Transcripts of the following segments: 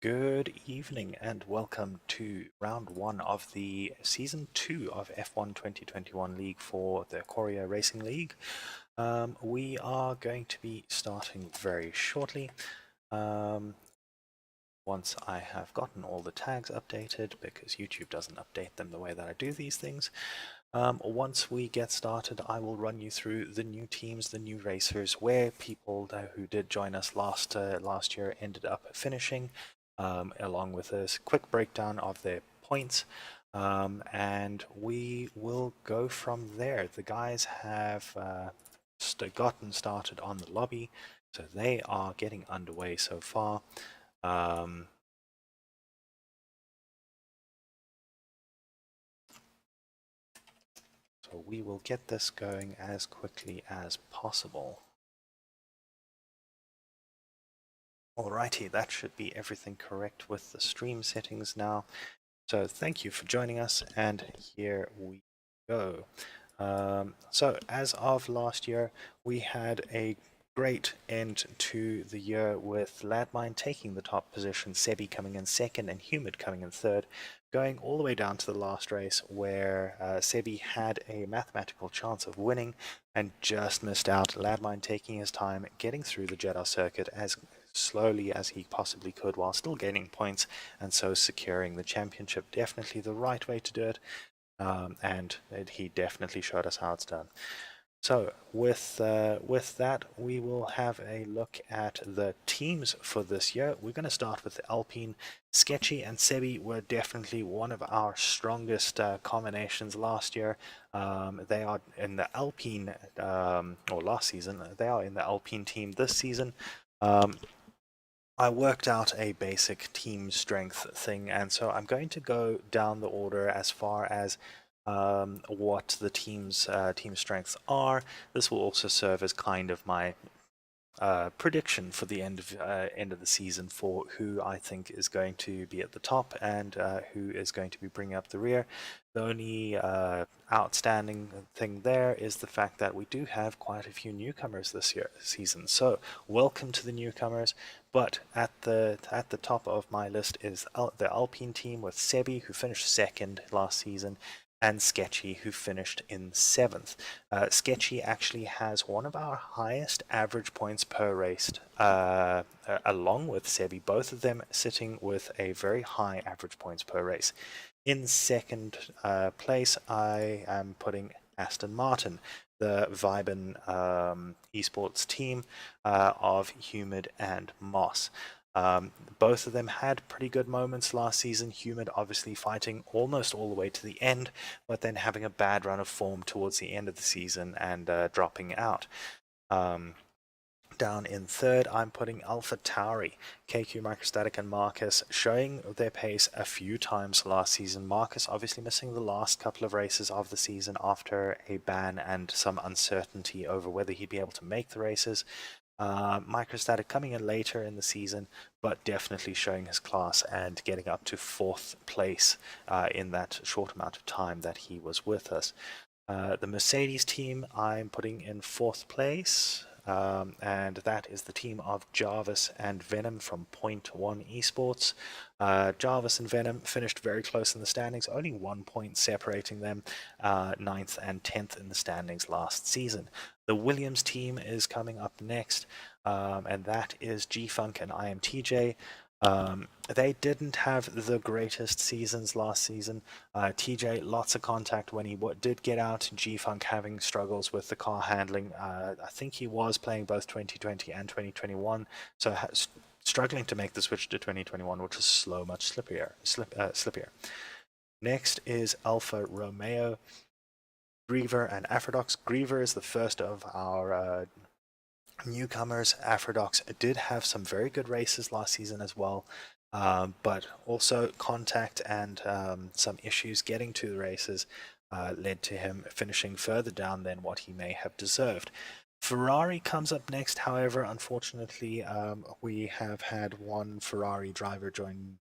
Good evening and welcome to round one of the season 2 of F1 2021 League for the Korea Racing League. We are going to be starting very shortly. Once I have gotten all the tags updated, because YouTube doesn't update them the way that I do these things. Once we get started, I will run you through the new teams, the new racers, where people who did join us last year ended up finishing, along with a quick breakdown of their points. And we will go from there. The guys have gotten started on the lobby, so they are getting underway so far. So we will get this going as quickly as possible. Alrighty, that should be everything correct with the stream settings now. So thank you for joining us, and here we go. So as of last year, we had a great end to the year with Ladmine taking the top position, Sebi coming in second, and Humid coming in third, going all the way down to the last race where Sebi had a mathematical chance of winning and just missed out. Ladmine taking his time, getting through the Jeddah circuit as slowly as he possibly could while still gaining points and so securing the championship. Definitely the right way to do it, and he definitely showed us how it's done. So with that, we will have a look at the teams for this year. We're going to start with the Alpine. Sketchy and Sebi were definitely one of our strongest combinations last year. They are in the Alpine, or last season, they are in the Alpine team this season. I worked out a basic team strength thing, and so I'm going to go down the order as far as what the team strengths are. This will also serve as kind of my prediction for the end of the season for who I think is going to be at the top and who is going to be bringing up the rear. The only outstanding thing there is the fact that we do have quite a few newcomers this season. So welcome to the newcomers. But at the top of my list is the Alpine team with Sebi, who finished second last season, and Sketchy, who finished in 7th. Sketchy actually has one of our highest average points per race, along with Sebi, both of them sitting with a very high average points per race. In second place, I am putting Aston Martin, the Viben esports team of Humid and Moss. Both of them had pretty good moments last season. Humid obviously fighting almost all the way to the end, but then having a bad run of form towards the end of the season and dropping out. Down in third, I'm putting Alpha Tauri, KQ, Microstatic, and Marcus showing their pace a few times last season. Marcus obviously missing the last couple of races of the season after a ban and some uncertainty over whether he'd be able to make the races. Microstatic coming in later in the season, but definitely showing his class and getting up to 4th place in that short amount of time that he was with us. The Mercedes team I'm putting in 4th place, and that is the team of Jarvis and Venom from Point One Esports. Jarvis and Venom finished very close in the standings, only 1 point separating them, 9th and 10th in the standings last season. The Williams team is coming up next, and that is G-Funk and IMTJ. They didn't have the greatest seasons last season. TJ, lots of contact when he did get out. G-Funk having struggles with the car handling. I think he was playing both 2020 and 2021, so struggling to make the switch to 2021, which is slow, much slippier. Next is Alfa Romeo, Griever, and Aphrodox. Griever is the first of our newcomers. Aphrodox did have some very good races last season as well, but also contact and some issues getting to the races led to him finishing further down than what he may have deserved. Ferrari comes up next. However, unfortunately, we have had one Ferrari driver join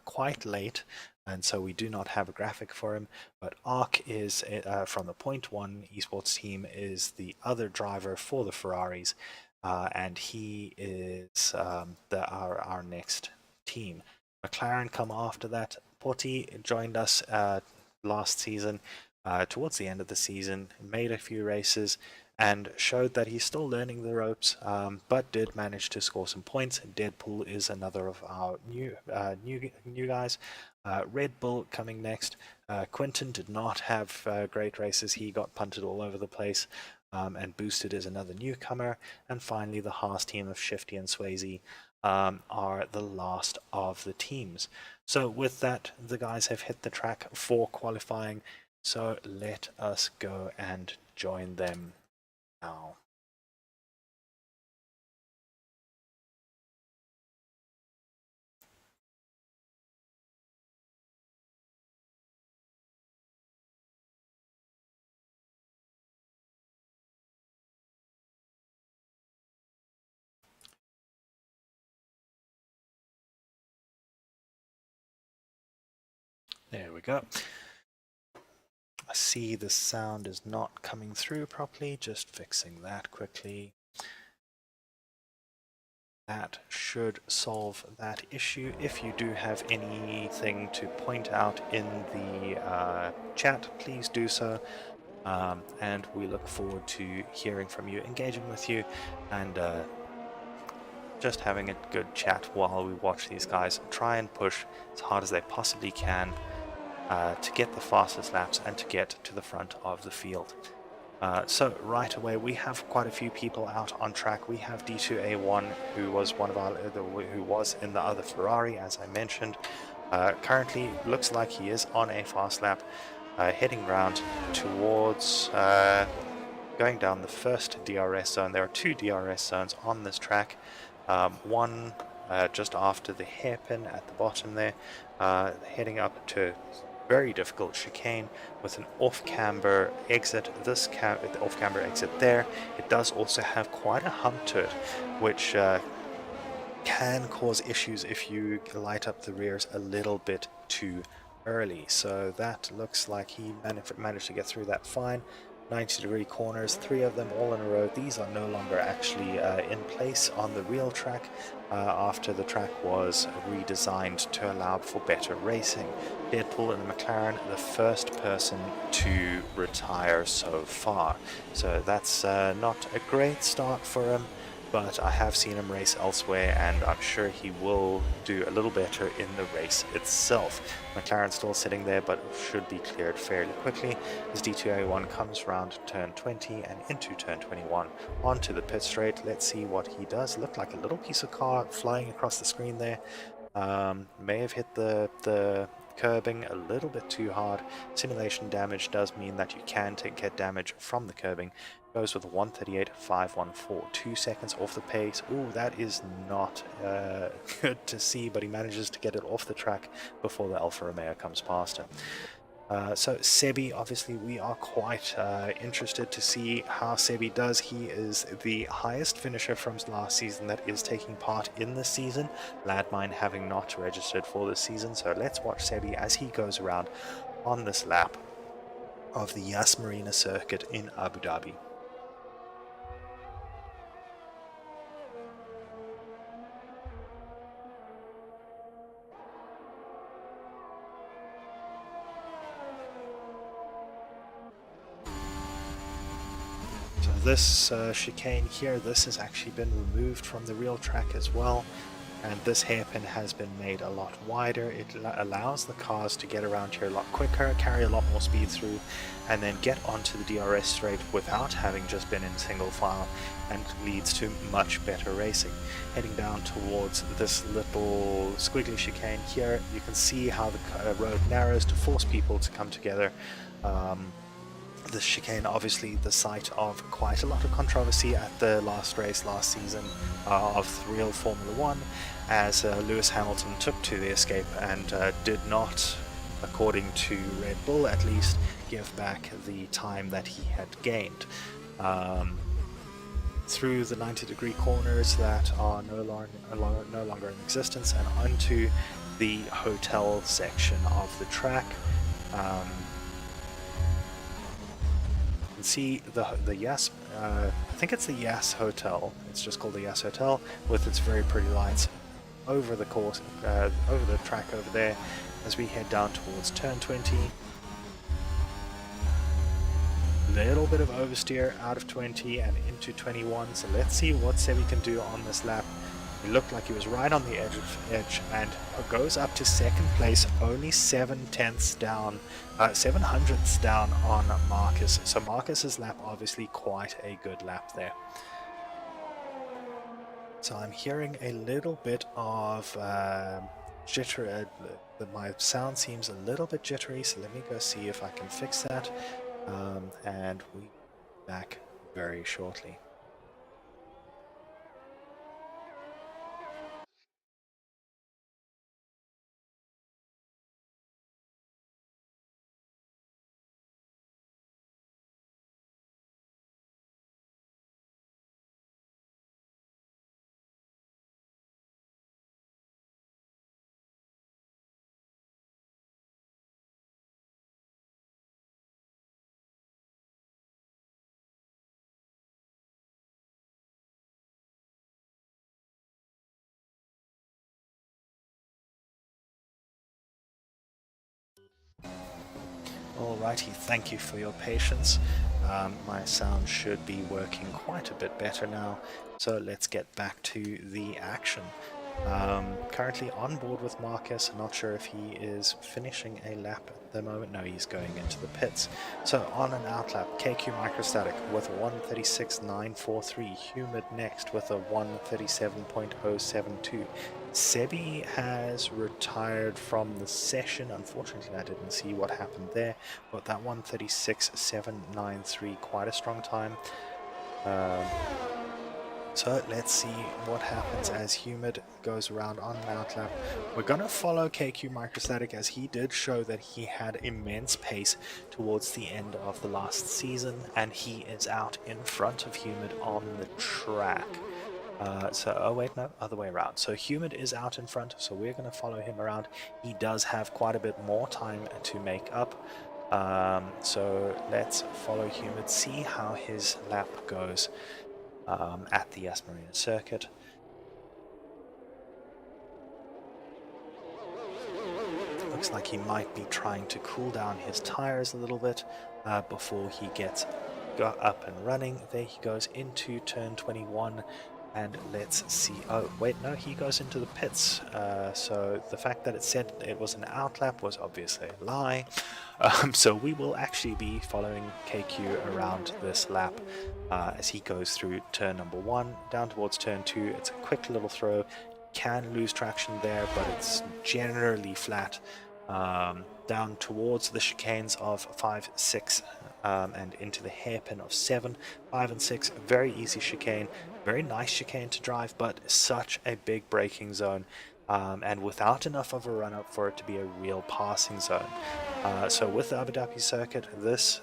quite late, and so we do not have a graphic for him. But Ark is from the Point One esports team, is the other driver for the Ferraris, and he is our next team. McLaren come after that. Porti joined us last season, towards the end of the season, made a few races and showed that he's still learning the ropes, but did manage to score some points. Deadpool is another of our new guys. Red Bull coming next. Quinton did not have great races. He got punted all over the place. And Boosted is another newcomer. And finally, the Haas team of Shifty and Swayze are the last of the teams. So with that, the guys have hit the track for qualifying. So let us go and join them now. There we go. I see the sound is not coming through properly, just fixing that quickly. That should solve that issue. If you do have anything to point out in the chat, please do so. And we look forward to hearing from you, engaging with you, and just having a good chat while we watch these guys try and push as hard as they possibly can to get the fastest laps and to get to the front of the field. So right away we have quite a few people out on track. We have D2A1, who was who was in the other Ferrari, as I mentioned. Currently looks like he is on a fast lap, heading round towards going down the first DRS zone. There are two DRS zones on this track. One just after the hairpin at the bottom there, heading up to very difficult chicane with an off-camber exit. The off-camber exit there, it does also have quite a hump to it, which can cause issues if you light up the rears a little bit too early. So that looks like he managed to get through that fine. 90-degree corners, 3 of them all in a row. These are no longer actually in place on the real track after the track was redesigned to allow for better racing. Deadpool in the McLaren, the first person to retire so far. So that's not a great start for him, but I have seen him race elsewhere, and I'm sure he will do a little better in the race itself. McLaren still sitting there, but should be cleared fairly quickly as D2A1 comes round turn 20 and into turn 21 onto the pit straight. Let's see what he does. Looked like a little piece of car flying across the screen there. May have hit the curbing a little bit too hard. Simulation damage does mean that you can get damage from the curbing. Goes with 138.514, 2 seconds off the pace. Ooh, that is not good to see, but he manages to get it off the track before the Alfa Romeo comes past him. So Sebi, obviously we are quite interested to see how Sebi does. He is the highest finisher from last season that is taking part in this season, Landmine having not registered for this season. So let's watch Sebi as he goes around on this lap of the Yas Marina circuit in Abu Dhabi. This chicane here, this has actually been removed from the real track as well, and this hairpin has been made a lot wider. It allows the cars to get around here a lot quicker, carry a lot more speed through, and then get onto the DRS straight without having just been in single file, and leads to much better racing. Heading down towards this little squiggly chicane here, you can see how the road narrows to force people to come together. This chicane, obviously the site of quite a lot of controversy at the last race last season of real Formula 1, as Lewis Hamilton took to the escape and did not, according to Red Bull at least, give back the time that he had gained. Through the 90-degree corners that are no longer in existence, and onto the hotel section of the track. You can see the Yas, I think it's the Yas Hotel, it's just called the Yas Hotel, with its very pretty lights over the course, over the track over there as we head down towards turn 20. Little bit of oversteer out of 20 and into 21, so let's see what Sebi can do on this lap. He looked like he was right on the edge and goes up to second place, only 7/10ths down, 7/100ths down on Marcus. So Marcus's lap obviously quite a good lap there. So I'm hearing a little bit of jitter. My sound seems a little bit jittery, so let me go see if I can fix that. And we'll be back very shortly. Alrighty, thank you for your patience. My sound should be working quite a bit better now, so let's get back to the action. Currently on board with Marcus, not sure if he is finishing a lap at the moment. No, he's going into the pits. So on an outlap, KQ Microstatic with 136.943, Humid next with a 137.072. Sebi has retired from the session. Unfortunately, I didn't see what happened there, but that 136.793, quite a strong time. So let's see what happens as Humid goes around on an outlap. We're going to follow KQ Microstatic, as he did show that he had immense pace towards the end of the last season, and he is out in front of Humid on the track. Oh wait, no, other way around. So Humid is out in front, so we're going to follow him around. He does have quite a bit more time to make up. So let's follow Humid, see how his lap goes at the Yas Marina circuit. Looks like he might be trying to cool down his tires a little bit before he gets up and running. There he goes into turn 21. And let's see. Oh, wait, no, he goes into the pits. So the fact that it said it was an outlap was obviously a lie. So we will actually be following KQ around this lap as he goes through turn number 1 down towards turn 2. It's a quick little throw. Can lose traction there, but it's generally flat. Down towards the chicanes of 5, 6, and into the hairpin of 7, 5 and 6. Very easy chicane, very nice chicane to drive, but such a big braking zone, and without enough of a run up for it to be a real passing zone. So with the Abu Dhabi circuit, this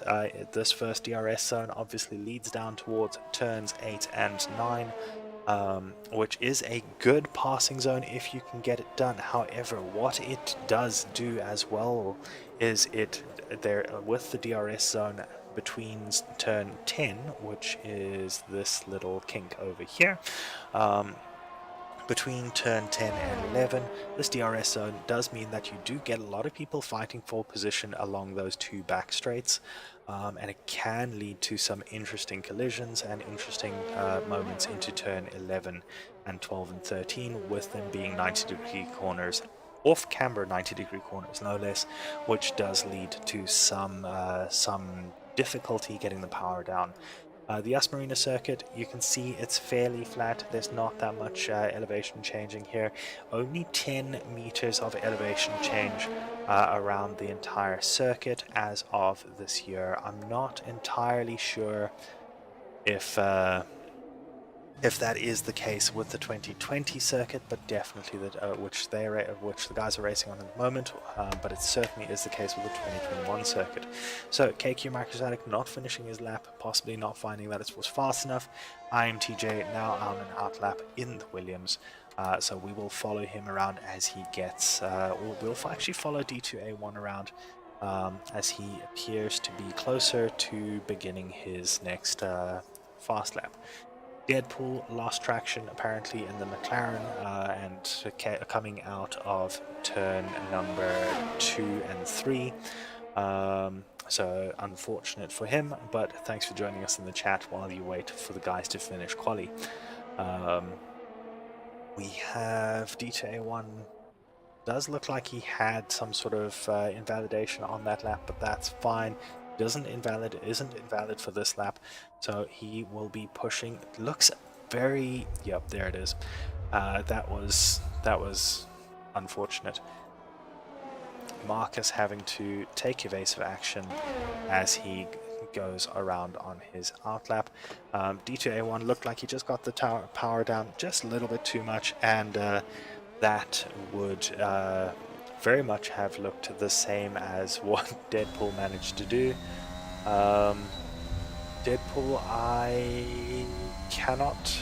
first DRS zone obviously leads down towards turns 8 and 9. Which is a good passing zone if you can get it done. However, what it does do as well is with the DRS zone between turn 10, which is this little kink over here, between turn 10 and 11, this DRS zone does mean that you do get a lot of people fighting for position along those two back straights, and it can lead to some interesting collisions and interesting moments into turn 11 and 12 and 13, with them being 90-degree corners, off camber 90-degree corners no less, which does lead to some difficulty getting the power down. The Yas Marina circuit, you can see it's fairly flat. There's not that much elevation changing here. Only 10 meters of elevation change around the entire circuit as of this year. I'm not entirely sure if that is the case with the 2020 circuit, but definitely that which the guys are racing on at the moment, but it certainly is the case with the 2021 circuit. So KQ Microstatic not finishing his lap, possibly not finding that it was fast enough. IMTJ now on an outlap in the Williams, so we will follow him around as he gets, we'll actually follow D2A1 around as he appears to be closer to beginning his next fast lap. Deadpool lost traction apparently in the McLaren and coming out of turn number 2 and 3. So unfortunate for him, but thanks for joining us in the chat while you wait for the guys to finish quali. We have D2A1. Does look like he had some sort of invalidation on that lap, but that's fine. Isn't invalid for this lap, so he will be pushing. Looks very, yep, there it is. That was unfortunate. Marcus having to take evasive action as he goes around on his outlap. D2A1 looked like he just got the power down just a little bit too much, and that would very much have looked the same as what Deadpool managed to do. Deadpool, I cannot...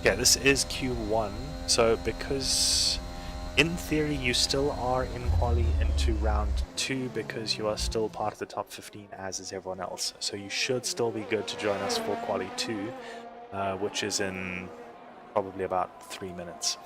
Yeah, this is Q1, so because in theory you still are in quali into round 2 because you are still part of the top 15 as is everyone else, so you should still be good to join us for quali 2, which is in probably about 3 minutes.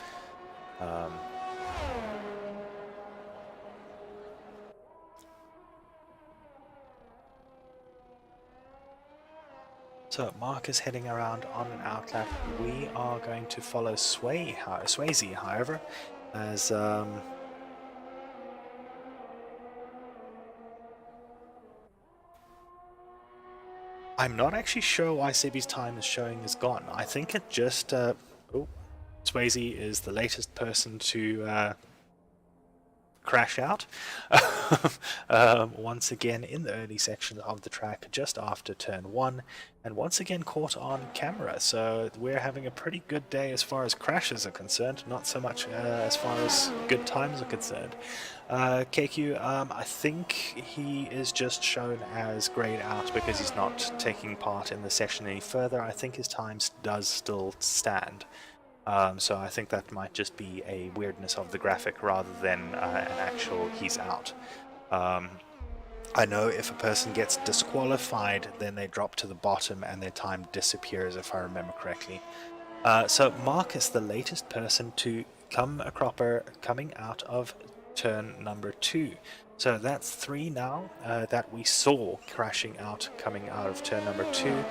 So Mark is heading around on an outlap. We are going to follow Swayze, however, as I'm not actually sure why Sebi's time is showing is gone. I think it just Swayze is the latest person to crash out once again in the early section of the track just after turn 1, and once again caught on camera. So we're having a pretty good day as far as crashes are concerned, not so much as far as good times are concerned. KQ, I think he is just shown as grayed out because he's not taking part in the session any further. I think his time does still stand. So I think that might just be a weirdness of the graphic rather than an actual he's out. I know if a person gets disqualified, then they drop to the bottom and their time disappears, if I remember correctly. So Mark is the latest person to come a cropper coming out of turn number 2. So that's 3 now that we saw crashing out coming out of turn number 2.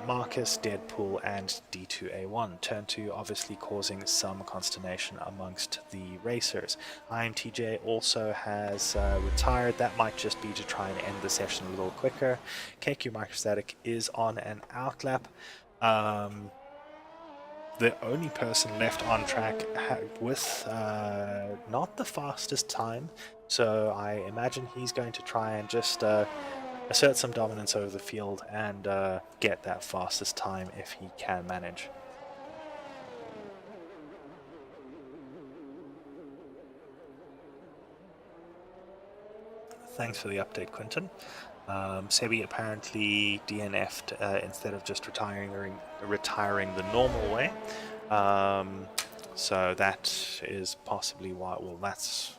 Marcus, Deadpool, and D2A1. Turn 2 obviously causing some consternation amongst the racers. IMTJ also has retired. That might just be to try and end the session a little quicker. KQ Microstatic is on an outlap. The only person left on track with not the fastest time, so I imagine he's going to try and just assert some dominance over the field and get that fastest time if he can manage. Thanks for the update, Quinton. Sebi apparently DNF'd instead of just retiring the normal way. So that is possibly why, well, that's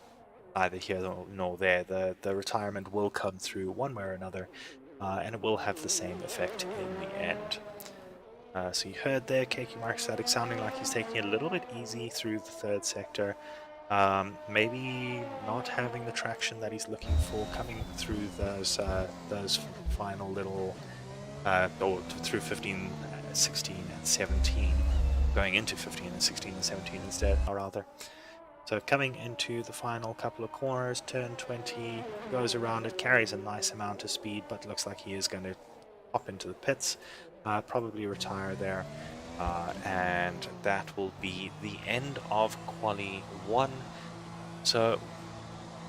neither here nor there. The retirement will come through one way or another, and it will have the same effect in the end. So you heard there KQ Markstatic sounding like he's taking it a little bit easy through the third sector. Maybe not having the traction that he's looking for coming through those final little or through 15, 16, and 17, going into 15 and 16 and 17 instead, or rather. So coming into the final couple of corners, turn 20, goes around it, carries a nice amount of speed, but looks like he is going to hop into the pits, probably retire there. And that will be the end of quali 1. So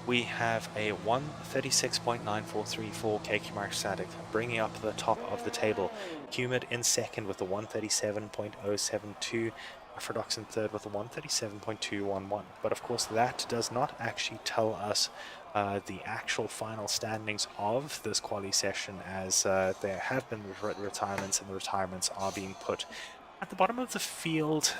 we have a 136.9434 KQ Markstatic bringing up the top of the table. Humid in second with a 137.072. Afrodox in third with a 137.211. But of course that does not actually tell us the actual final standings of this quali session, as there have been retirements, and the retirements are being put at the bottom of the field.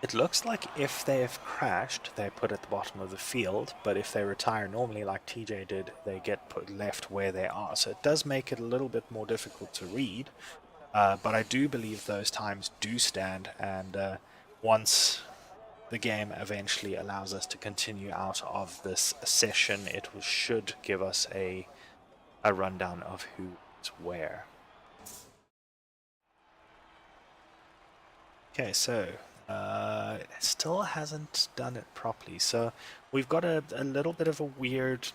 It looks like if they have crashed, they're put at the bottom of the field, but if they retire normally like TJ did, they get put left where they are. So it does make it a little bit more difficult to read, but I do believe those times do stand, and once the game eventually allows us to continue out of this session, it should give us a rundown of who is where. Okay, so it still hasn't done it properly. So we've got a little bit of a weird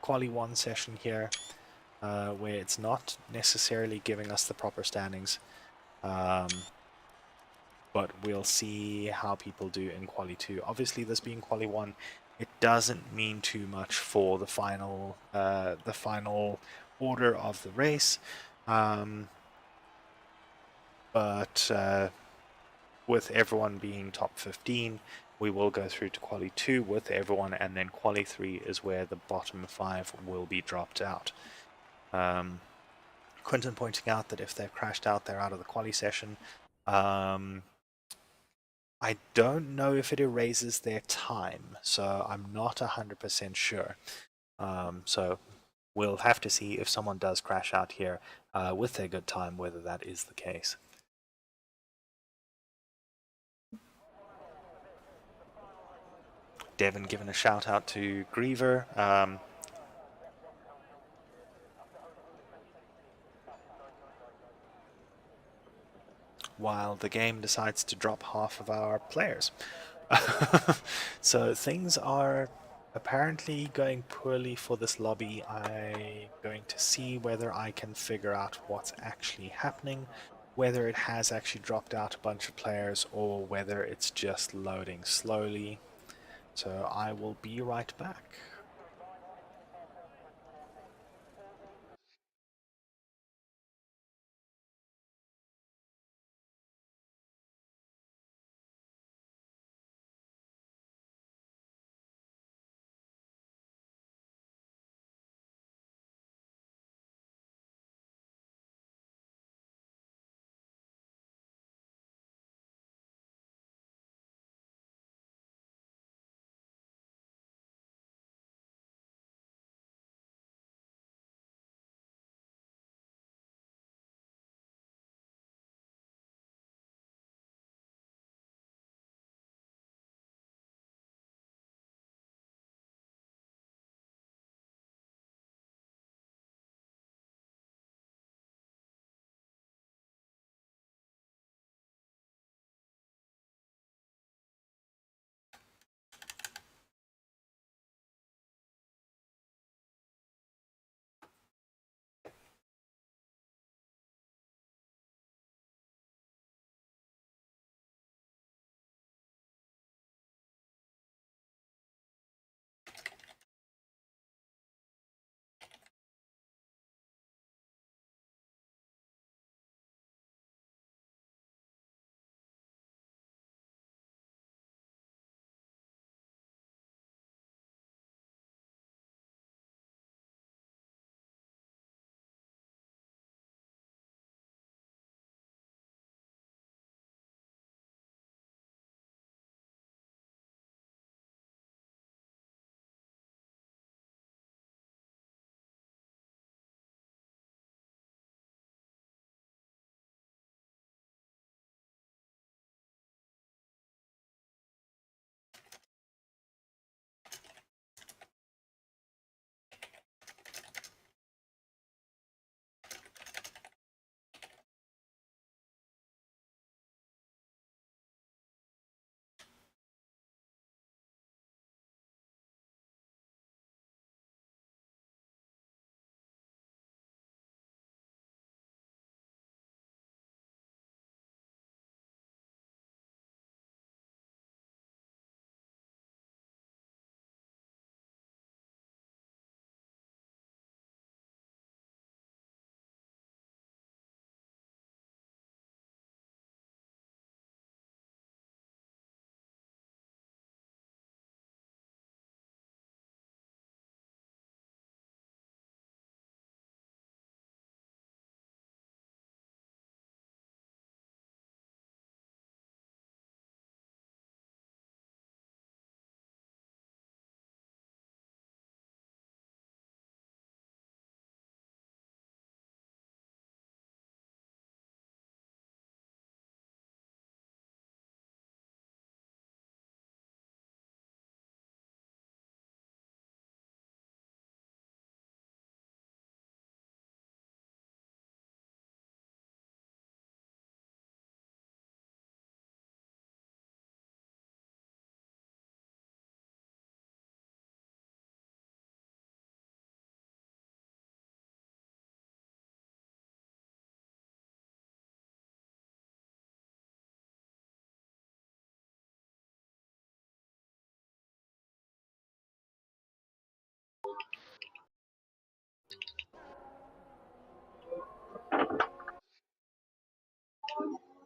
quali 1 session here where it's not necessarily giving us the proper standings. But we'll see how people do in quali 2. Obviously, this being quali 1, it doesn't mean too much for the final order of the race. But with everyone being top 15, we will go through to quali 2 with everyone, and then quali 3 is where the bottom 5 will be dropped out. Quentin pointing out that if they've crashed out, they're out of the quali session. I don't know if it erases their time, so I'm not 100% sure. So we'll have to see if someone does crash out here with their good time, whether that is the case. Devin giving a shout out to Griever. While the game decides to drop half of our players. So things are apparently going poorly for this lobby. I'm going to see whether I can figure out what's actually happening, whether it has actually dropped out a bunch of players or whether it's just loading slowly. So I will be right back.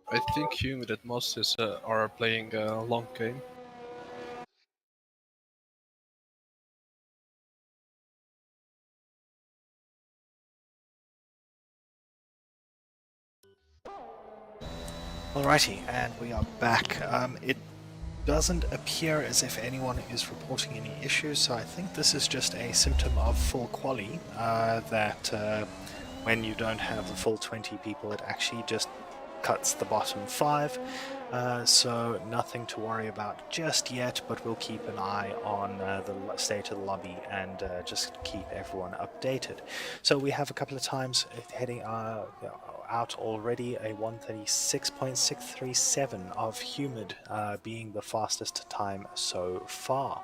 I think Humid and Moss are playing a long game. Alrighty, and we are back. It doesn't appear as if anyone is reporting any issues, so I think this is just a symptom of full quali, that when you don't have the full 20 people, it actually just cuts the bottom 5. So nothing to worry about just yet, but we'll keep an eye on the state of the lobby and just keep everyone updated. So we have a couple of times heading out already, a 136.637 of Humid being the fastest time so far.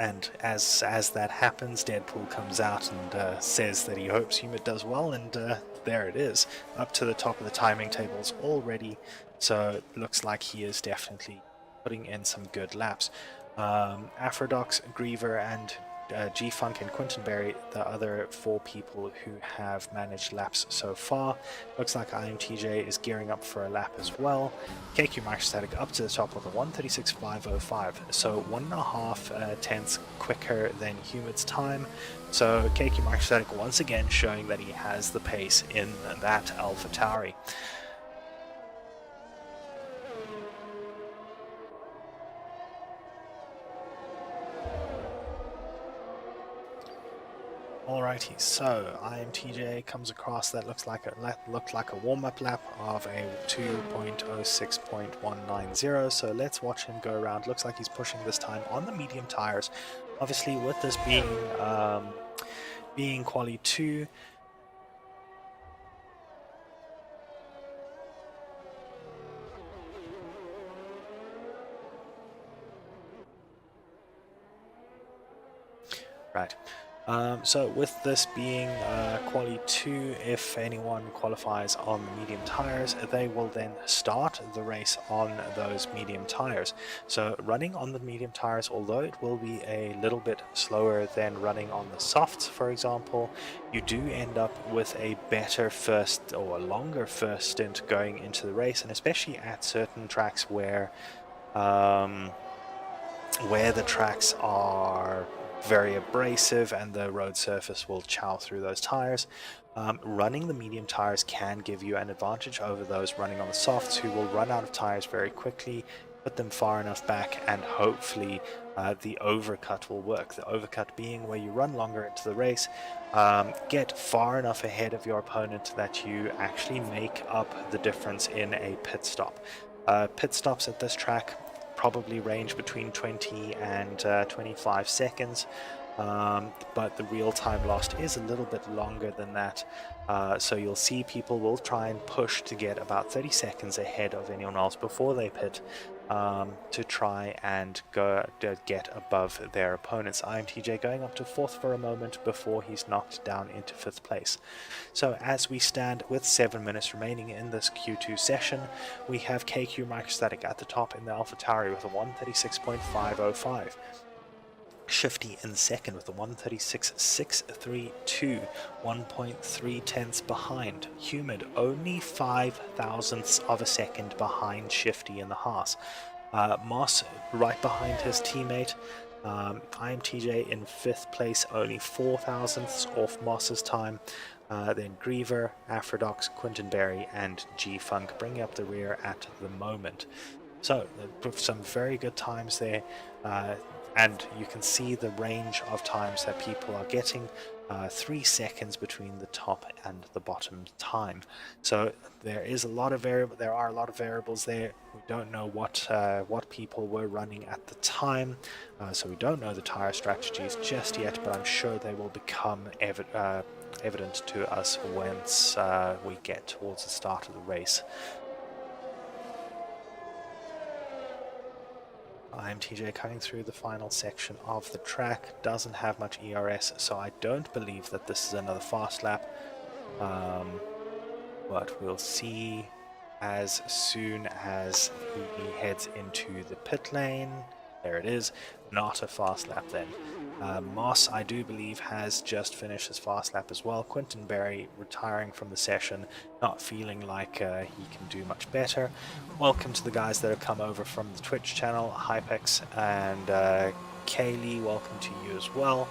And as that happens, Deadpool comes out and says that he hopes Humid does well, and there it is, up to the top of the timing tables already. So it looks like he is definitely putting in some good laps. Aphrodox, Griever, and G-Funk and Quintonberry, the other 4 people who have managed laps so far. Looks like IMTJ is gearing up for a lap as well. KQ Microstatic up to the top with a 136.505, so 1.5 tenths quicker than Humid's time. So KQ Microstatic once again showing that he has the pace in that AlphaTauri. Alrighty, so IMTJ comes across that looked like a warm-up lap of a 2.06.190. So let's watch him go around. Looks like he's pushing this time on the medium tires. Obviously, with this being quali 2. Right. So with this being quali 2, if anyone qualifies on the medium tires, they will then start the race on those medium tires. So running on the medium tires, although it will be a little bit slower than running on the softs, for example, you do end up with a better first or a longer first stint going into the race, and especially at certain tracks where the tracks are very abrasive and the road surface will chow through those tires. Running the medium tires can give you an advantage over those running on the softs, who will run out of tires very quickly, put them far enough back, and hopefully the overcut will work. The overcut being where you run longer into the race, get far enough ahead of your opponent that you actually make up the difference in a pit stop. Pit stops at this track probably range between 20 and 25 seconds, but the real time lost is a little bit longer than that. So you'll see people will try and push to get about 30 seconds ahead of anyone else before they pit, to try and get above their opponents. IMTJ going up to 4th for a moment before he's knocked down into 5th place. So as we stand with 7 minutes remaining in this Q2 session, we have KQ Microstatic at the top in the AlphaTauri with a 136.505. Shifty in second with a 136.632, 1.3 tenths behind. Humid only 5 thousandths of a second behind Shifty in the Haas. Moss right behind his teammate. IMTJ in 5th place, only 4 thousandths off Moss's time. Then Griever, Aphrodox, Quintonberry, and G-Funk bringing up the rear at the moment. So some very good times there, and you can see the range of times that people are getting. 3 seconds between the top and the bottom time. So there are a lot of variables there. We don't know what people were running at the time, so we don't know the tire strategies just yet. But I'm sure they will become evident to us once we get towards the start of the race. IMTJ coming through the final section of the track, doesn't have much ERS, so I don't believe that this is another fast lap, but we'll see as soon as he heads into the pit lane. There it is, not a fast lap then. Moss, I do believe, has just finished his fast lap as well. Quinton Berry retiring from the session, not feeling like he can do much better. Welcome to the guys that have come over from the Twitch channel, Hypex and Kaylee, welcome to you as well.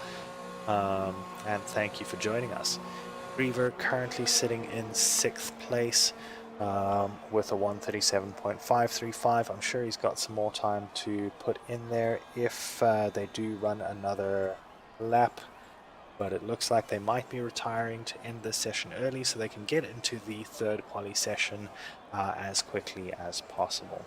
And thank you for joining us. Griever currently sitting in 6th place with a 137.535. I'm sure he's got some more time to put in there if they do run another lap, but it looks like they might be retiring to end this session early so they can get into the third quali session as quickly as possible.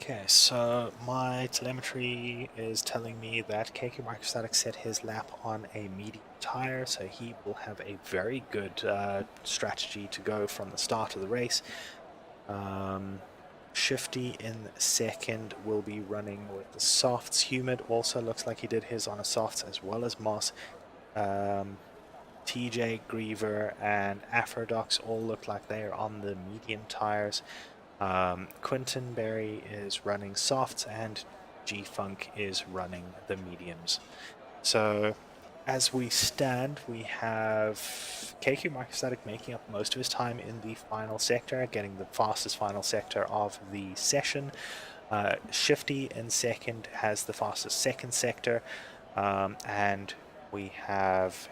Okay, so my telemetry is telling me that KK Microstatics set his lap on a medium tire, so he will have a very good strategy to go from the start of the race. Shifty in second will be running with the softs. Humid also looks like he did his on a softs as well as Moss. TJ, Griever, and Afrodox all look like they are on the medium tires. Quinton Berry is running softs and G-Funk is running the mediums. So as we stand, we have KQ Microstatic making up most of his time in the final sector, getting the fastest final sector of the session. Shifty in second has the fastest second sector, and we have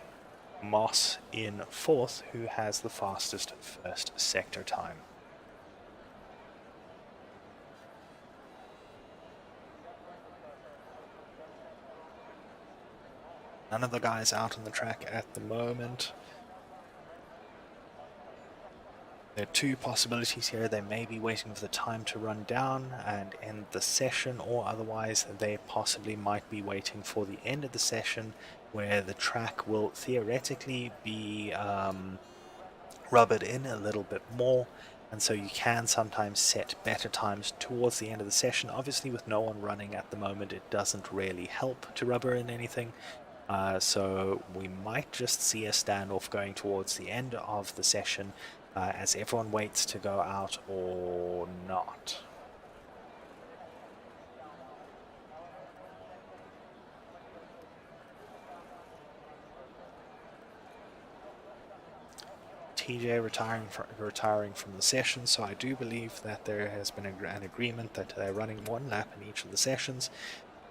Moss in fourth, who has the fastest first sector time. None of the guys out on the track at the moment. There are two possibilities here. They may be waiting for the time to run down and end the session, or otherwise they possibly might be waiting for the end of the session where the track will theoretically be rubbered in a little bit more, and so you can sometimes set better times towards the end of the session. Obviously with no one running at the moment, it doesn't really help to rubber in anything. So we might just see a standoff going towards the end of the session as everyone waits to go out or not. TJ retiring from the session, so I do believe that there has been an agreement that they're running one lap in each of the sessions,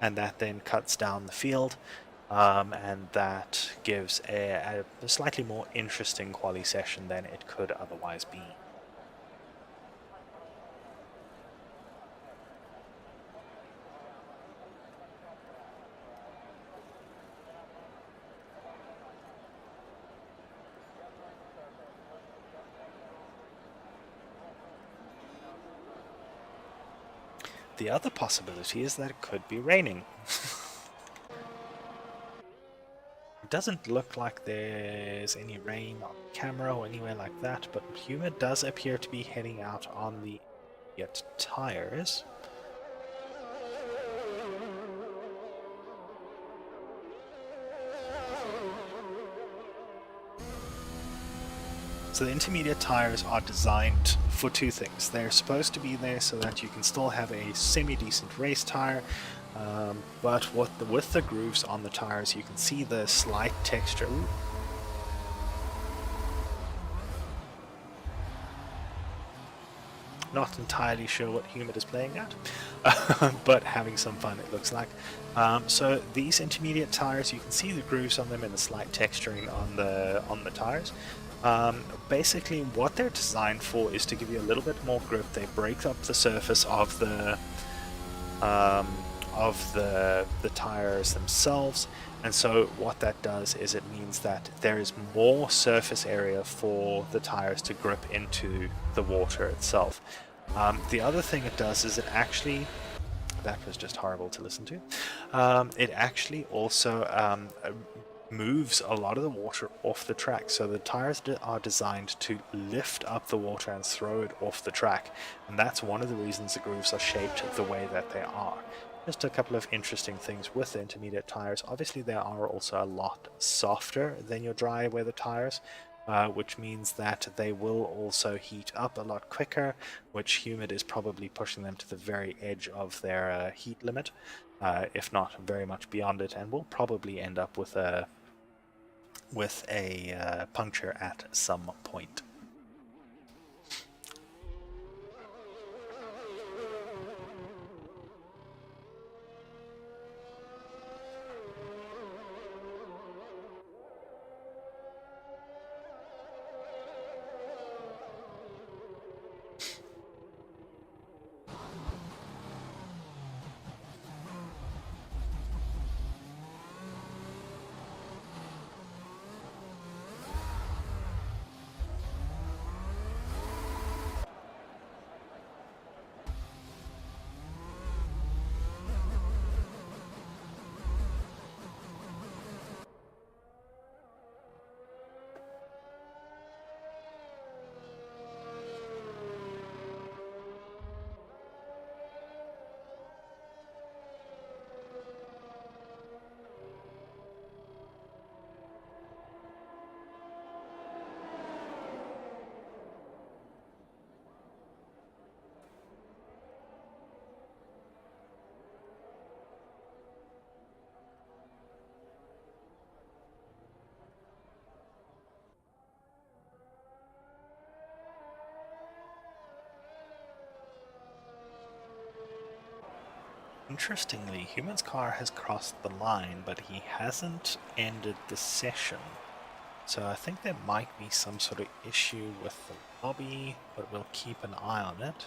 and that then cuts down the field. And that gives a slightly more interesting quali session than it could otherwise be. The other possibility is that it could be raining. It doesn't look like there's any rain on camera or anywhere like that, but Humid does appear to be heading out on the tires. So the intermediate tires are designed for two things. They're supposed to be there so that you can still have a semi-decent race tire, but with the grooves on the tires, you can see the slight texture. Ooh. Not entirely sure what Humid is playing at, but having some fun it looks like. So these intermediate tires, you can see the grooves on them and the slight texturing on the tires. Basically what they're designed for is to give you a little bit more grip. They break up the surface of the tires themselves, and so what that does is it means that there is more surface area for the tires to grip into the water itself. The other thing it does is it actually, that was just horrible to listen to, it actually also moves a lot of the water off the track. So the tires are designed to lift up the water and throw it off the track. And that's one of the reasons the grooves are shaped the way that they are. Just a couple of interesting things with the intermediate tires. Obviously, they are also a lot softer than your dry weather tires, which means that they will also heat up a lot quicker, which humid is probably pushing them to the very edge of their heat limit, if not very much beyond it, and will probably end up with a puncture at some point. Interestingly, Human's car has crossed the line, but he hasn't ended the session. So I think there might be some sort of issue with the lobby, but we'll keep an eye on it.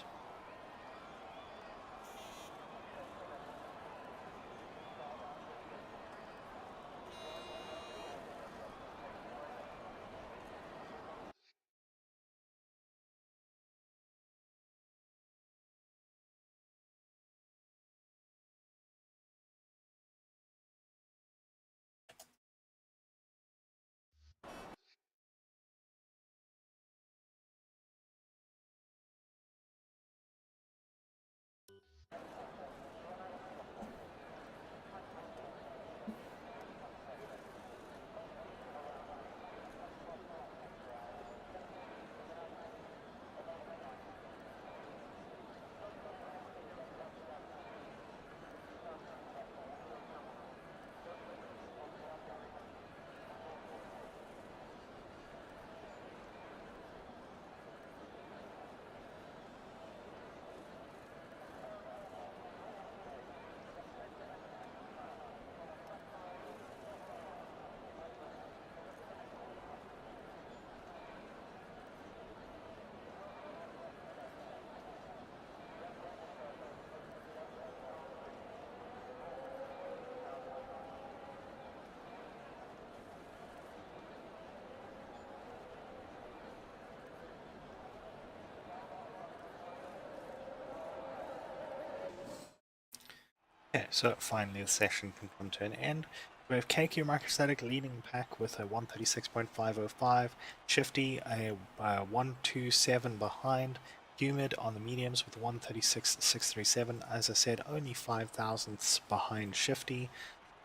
Okay, so finally the session can come to an end. We have KQ Microstatic leading pack with a 136.505, Shifty a 127 behind, Humid on the mediums with 136.637. As I said, only 5 thousandths behind Shifty,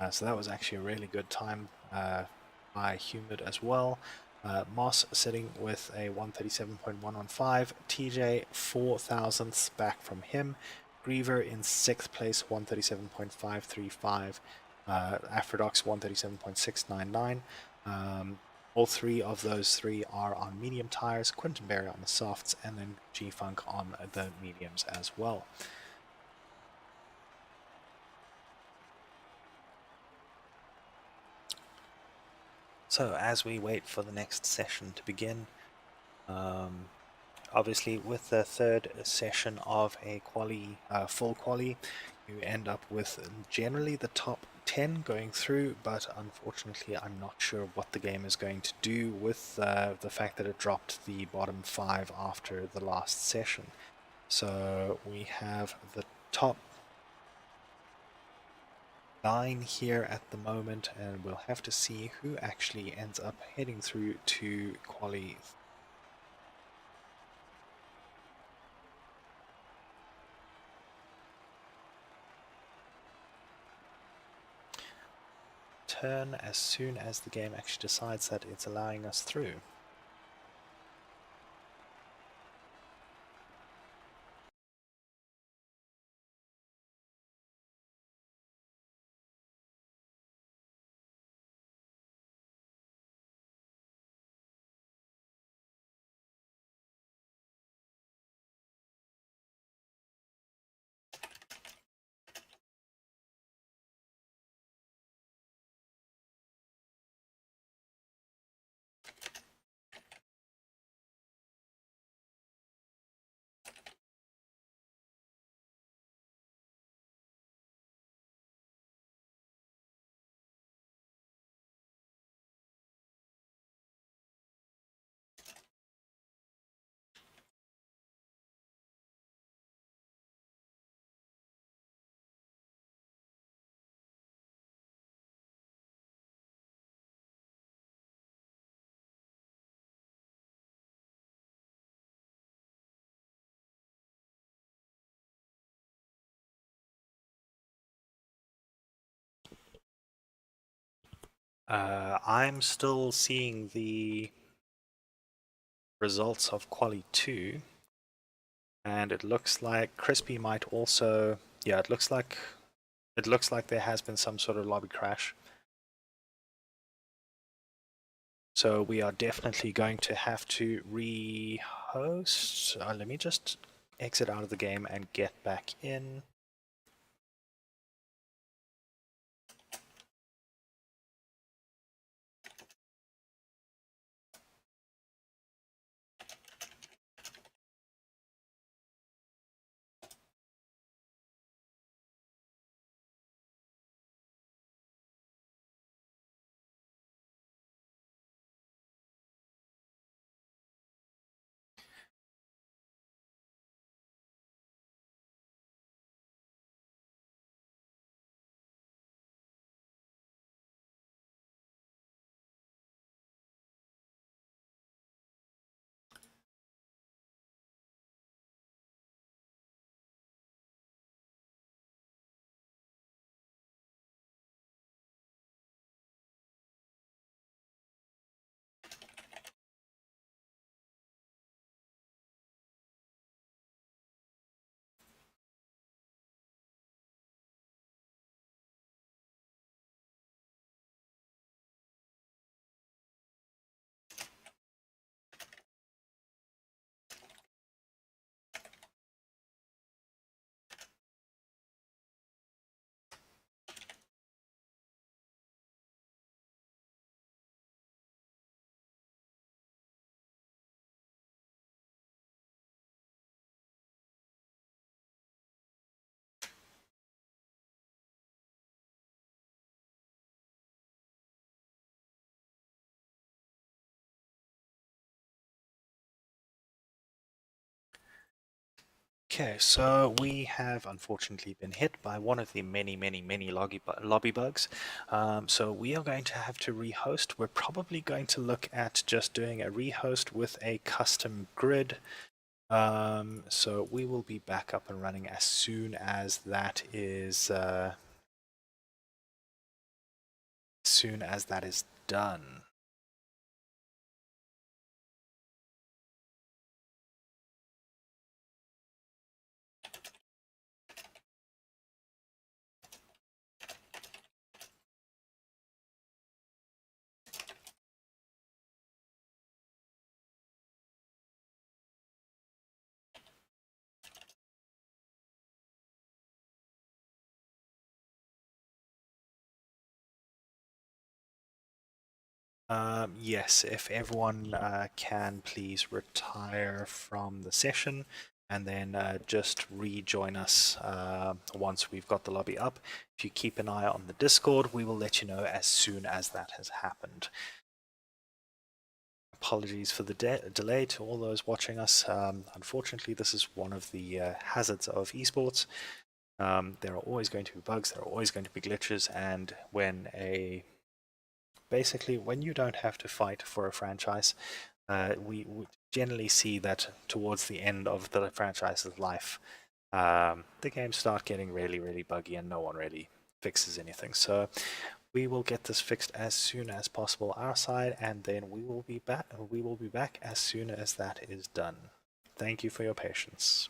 so that was actually a really good time by Humid as well. Moss sitting with a 137.115, TJ 4 thousandths back from him, Griever in 6th place, 137.535. Aphrodox 137.699. All three of those three are on medium tires, Quintonberry on the softs, and then G-Funk on the mediums as well. So as we wait for the next session to begin, obviously with the third session of a full quali, you end up with generally the top 10 going through, but unfortunately I'm not sure what the game is going to do with the fact that it dropped the bottom 5 after the last session. So we have the top 9 here at the moment, and we'll have to see who actually ends up heading through to Quali. Turn as soon as the game actually decides that it's allowing us through. I'm still seeing the results of Quali 2, and it looks like Crispy might also, yeah, it looks like there has been some sort of lobby crash. So we are definitely going to have to rehost. Let me just exit out of the game and get back in. Okay, so we have unfortunately been hit by one of the many lobby bugs. So we are going to have to rehost. We're probably going to look at just doing a rehost with a custom grid. So we will be back up and running as soon as that is done. Yes, if everyone can please retire from the session and then just rejoin us once we've got the lobby up. If you keep an eye on the Discord, we will let you know as soon as that has happened. Apologies for the delay to all those watching us. Unfortunately, this is one of the hazards of esports. There are always going to be bugs, there are always going to be glitches, and when you don't have to fight for a franchise, we generally see that towards the end of the franchise's life, the games start getting really, really buggy and no one really fixes anything. So we will get this fixed as soon as possible our side, and then we will be back. We will be back as soon as that is done. Thank you for your patience.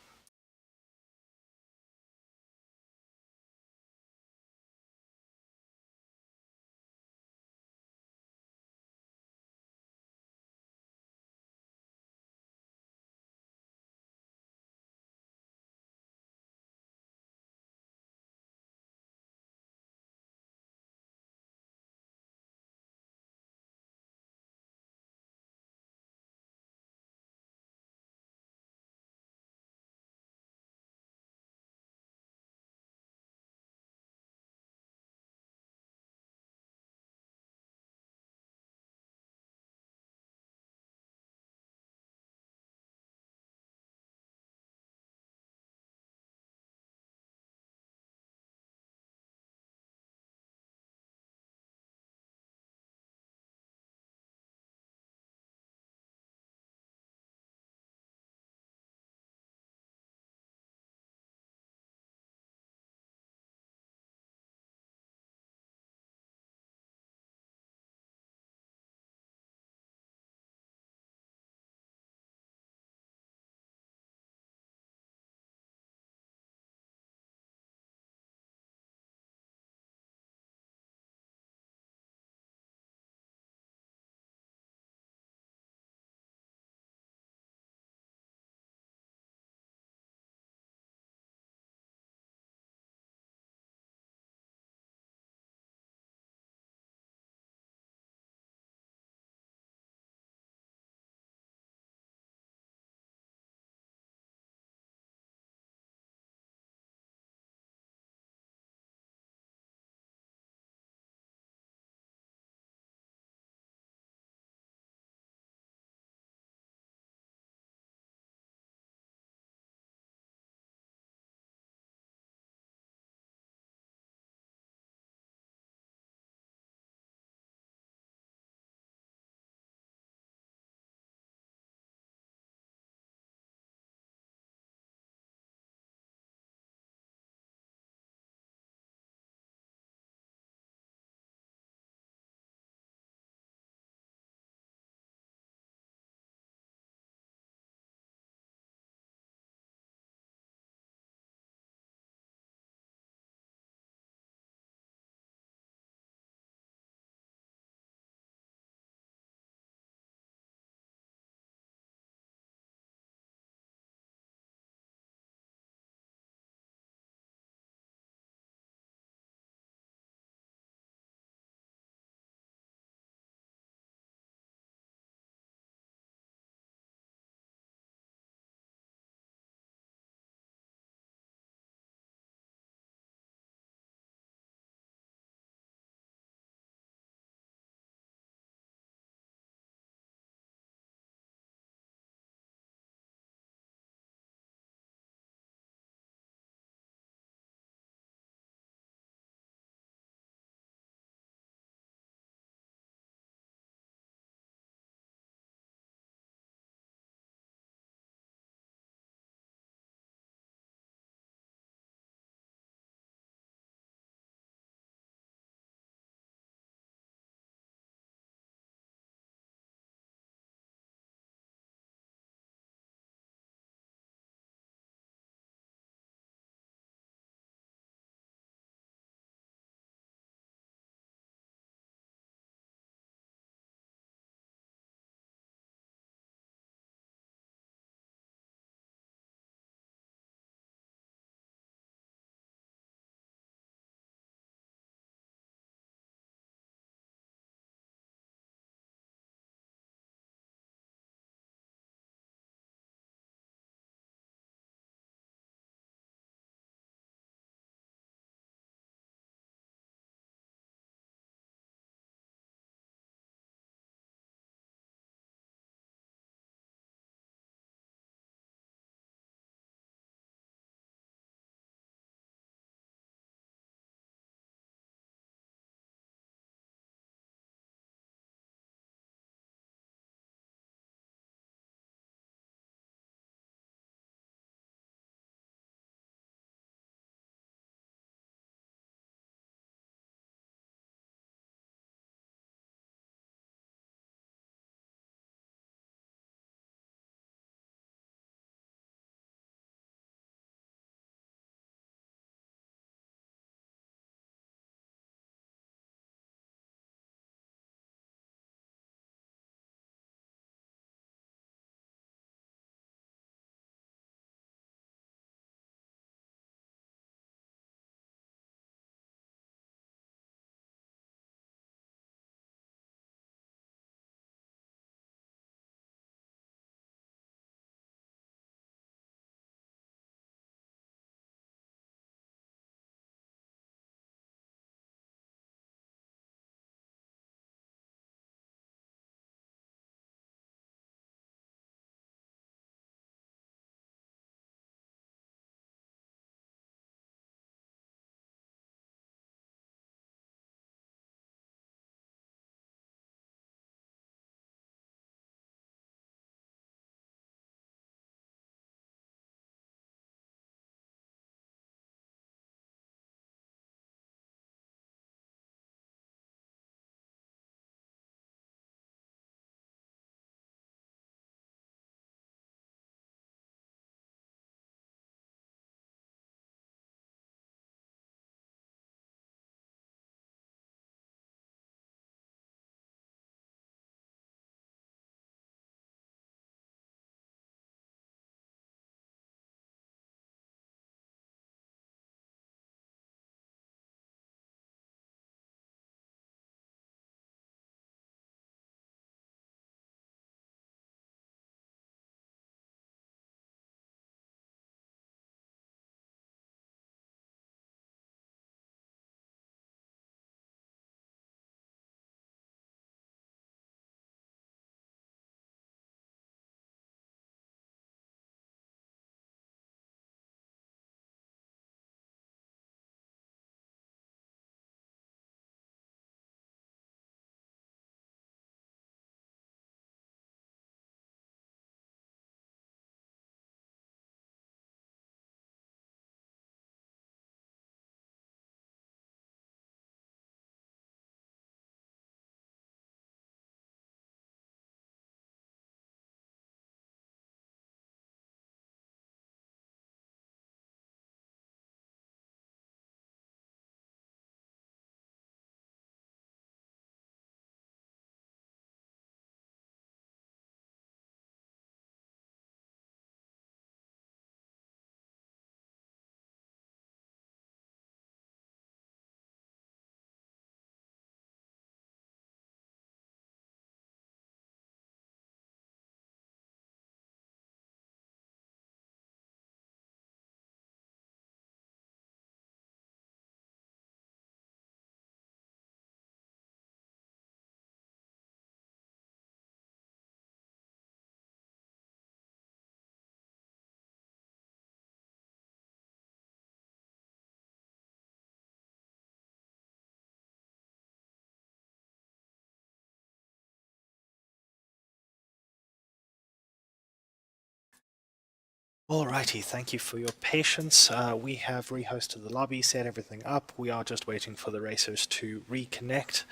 Alrighty, thank you for your patience. We have rehosted the lobby, set everything up. We are just waiting for the racers to reconnect.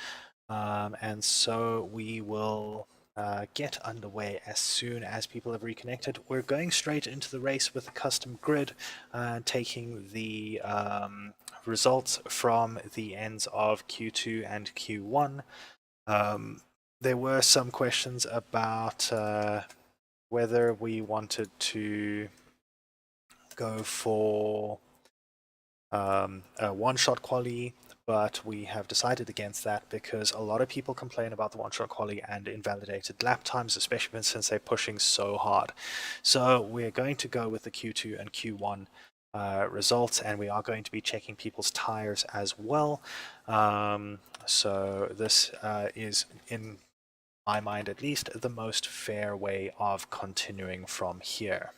And so we will get underway as soon as people have reconnected. We're going straight into the race with a custom grid, taking the results from the ends of Q2 and Q1. There were some questions about whether we wanted to go for a one-shot quali, but we have decided against that because a lot of people complain about the one-shot quali and invalidated lap times, especially since they're pushing so hard. So we're going to go with the Q2 and Q1 results, and we are going to be checking people's tires as well. So this is, in my mind at least, the most fair way of continuing from here.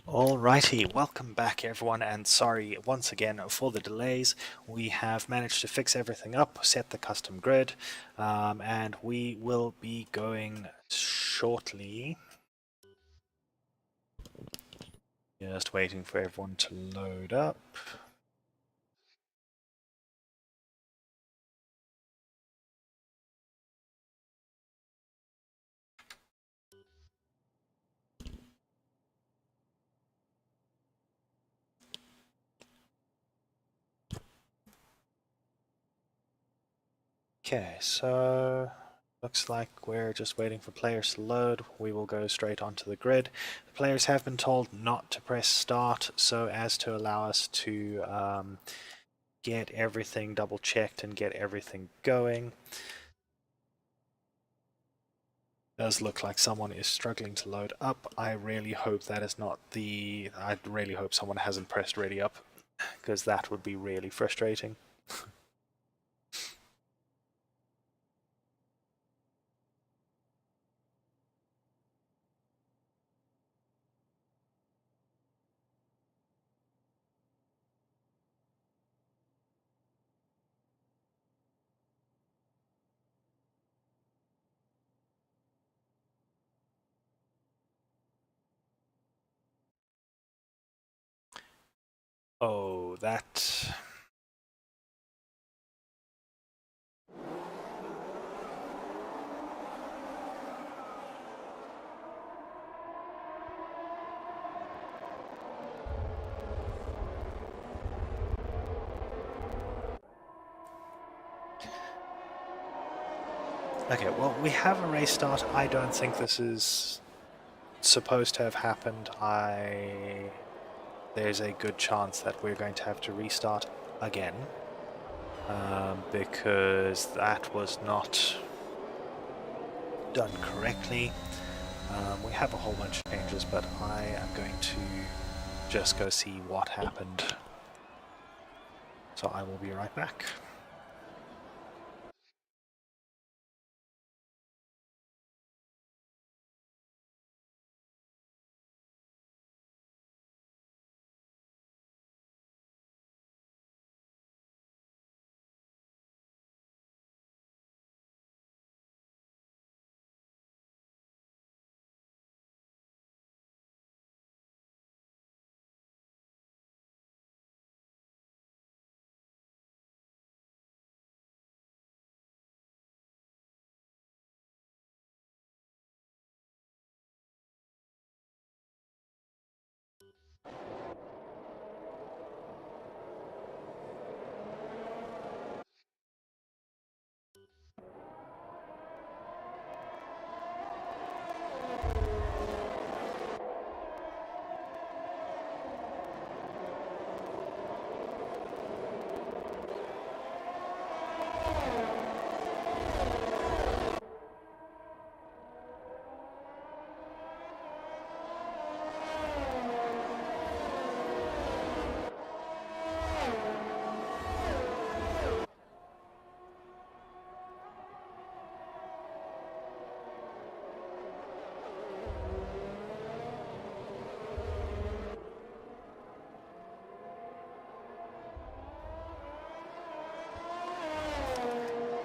Alrighty, welcome back everyone, and sorry once again for the delays. We have managed to fix everything up, set the custom grid, and we will be going shortly. Just waiting for everyone to load up. Okay, so looks like we're just waiting for players to load. We will go straight onto the grid. The players have been told not to press start so as to allow us to get everything double checked and get everything going. Does look like someone is struggling to load up. I really hope that is not the... I really hope someone hasn't pressed ready up, because that would be really frustrating. Oh, that... Okay, well, we have a race start. I don't think this is supposed to have happened. There's a good chance that we're going to have to restart again, because that was not done correctly. We have a whole bunch of changes, but I am going to just go see what happened. So I will be right back.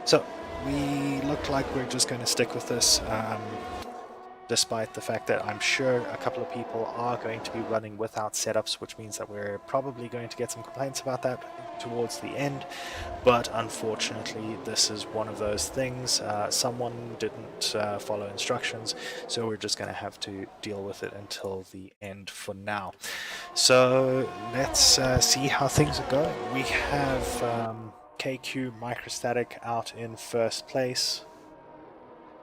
So we look like we're just going to stick with this, despite the fact that I'm sure a couple of people are going to be running without setups, which means that we're probably going to get some complaints about that towards the end. But unfortunately, this is one of those things. Someone didn't follow instructions, so we're just going to have to deal with it until the end for now. So let's see how things are going. We have KQ Microstatic out in first place.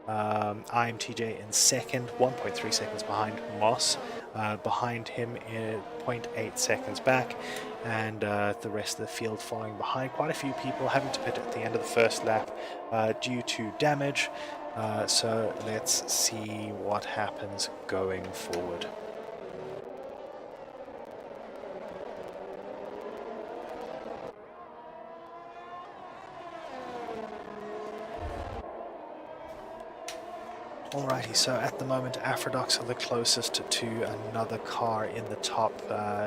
IMTJ in second, 1.3 seconds behind Moss. Behind him, 0.8 seconds back, and the rest of the field following behind. Quite a few people having to pit at the end of the first lap due to damage. So let's see what happens going forward. Alrighty, so at the moment Aphrodux are the closest to another car in the top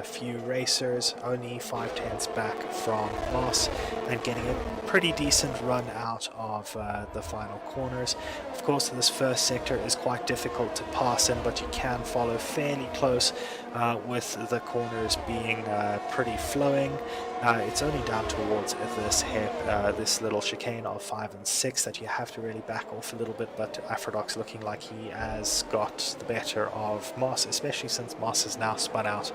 few racers, only 5/10ths back from Moss, and getting a pretty decent run out of the final corners. Of course, this first sector is quite difficult to pass in, but you can follow fairly close with the corners being pretty flowing. It's only down towards this little chicane of 5 and 6 that you have to really back off a little bit, but Aphrodux looking like he has got the better of Moss, especially since Moss has now spun out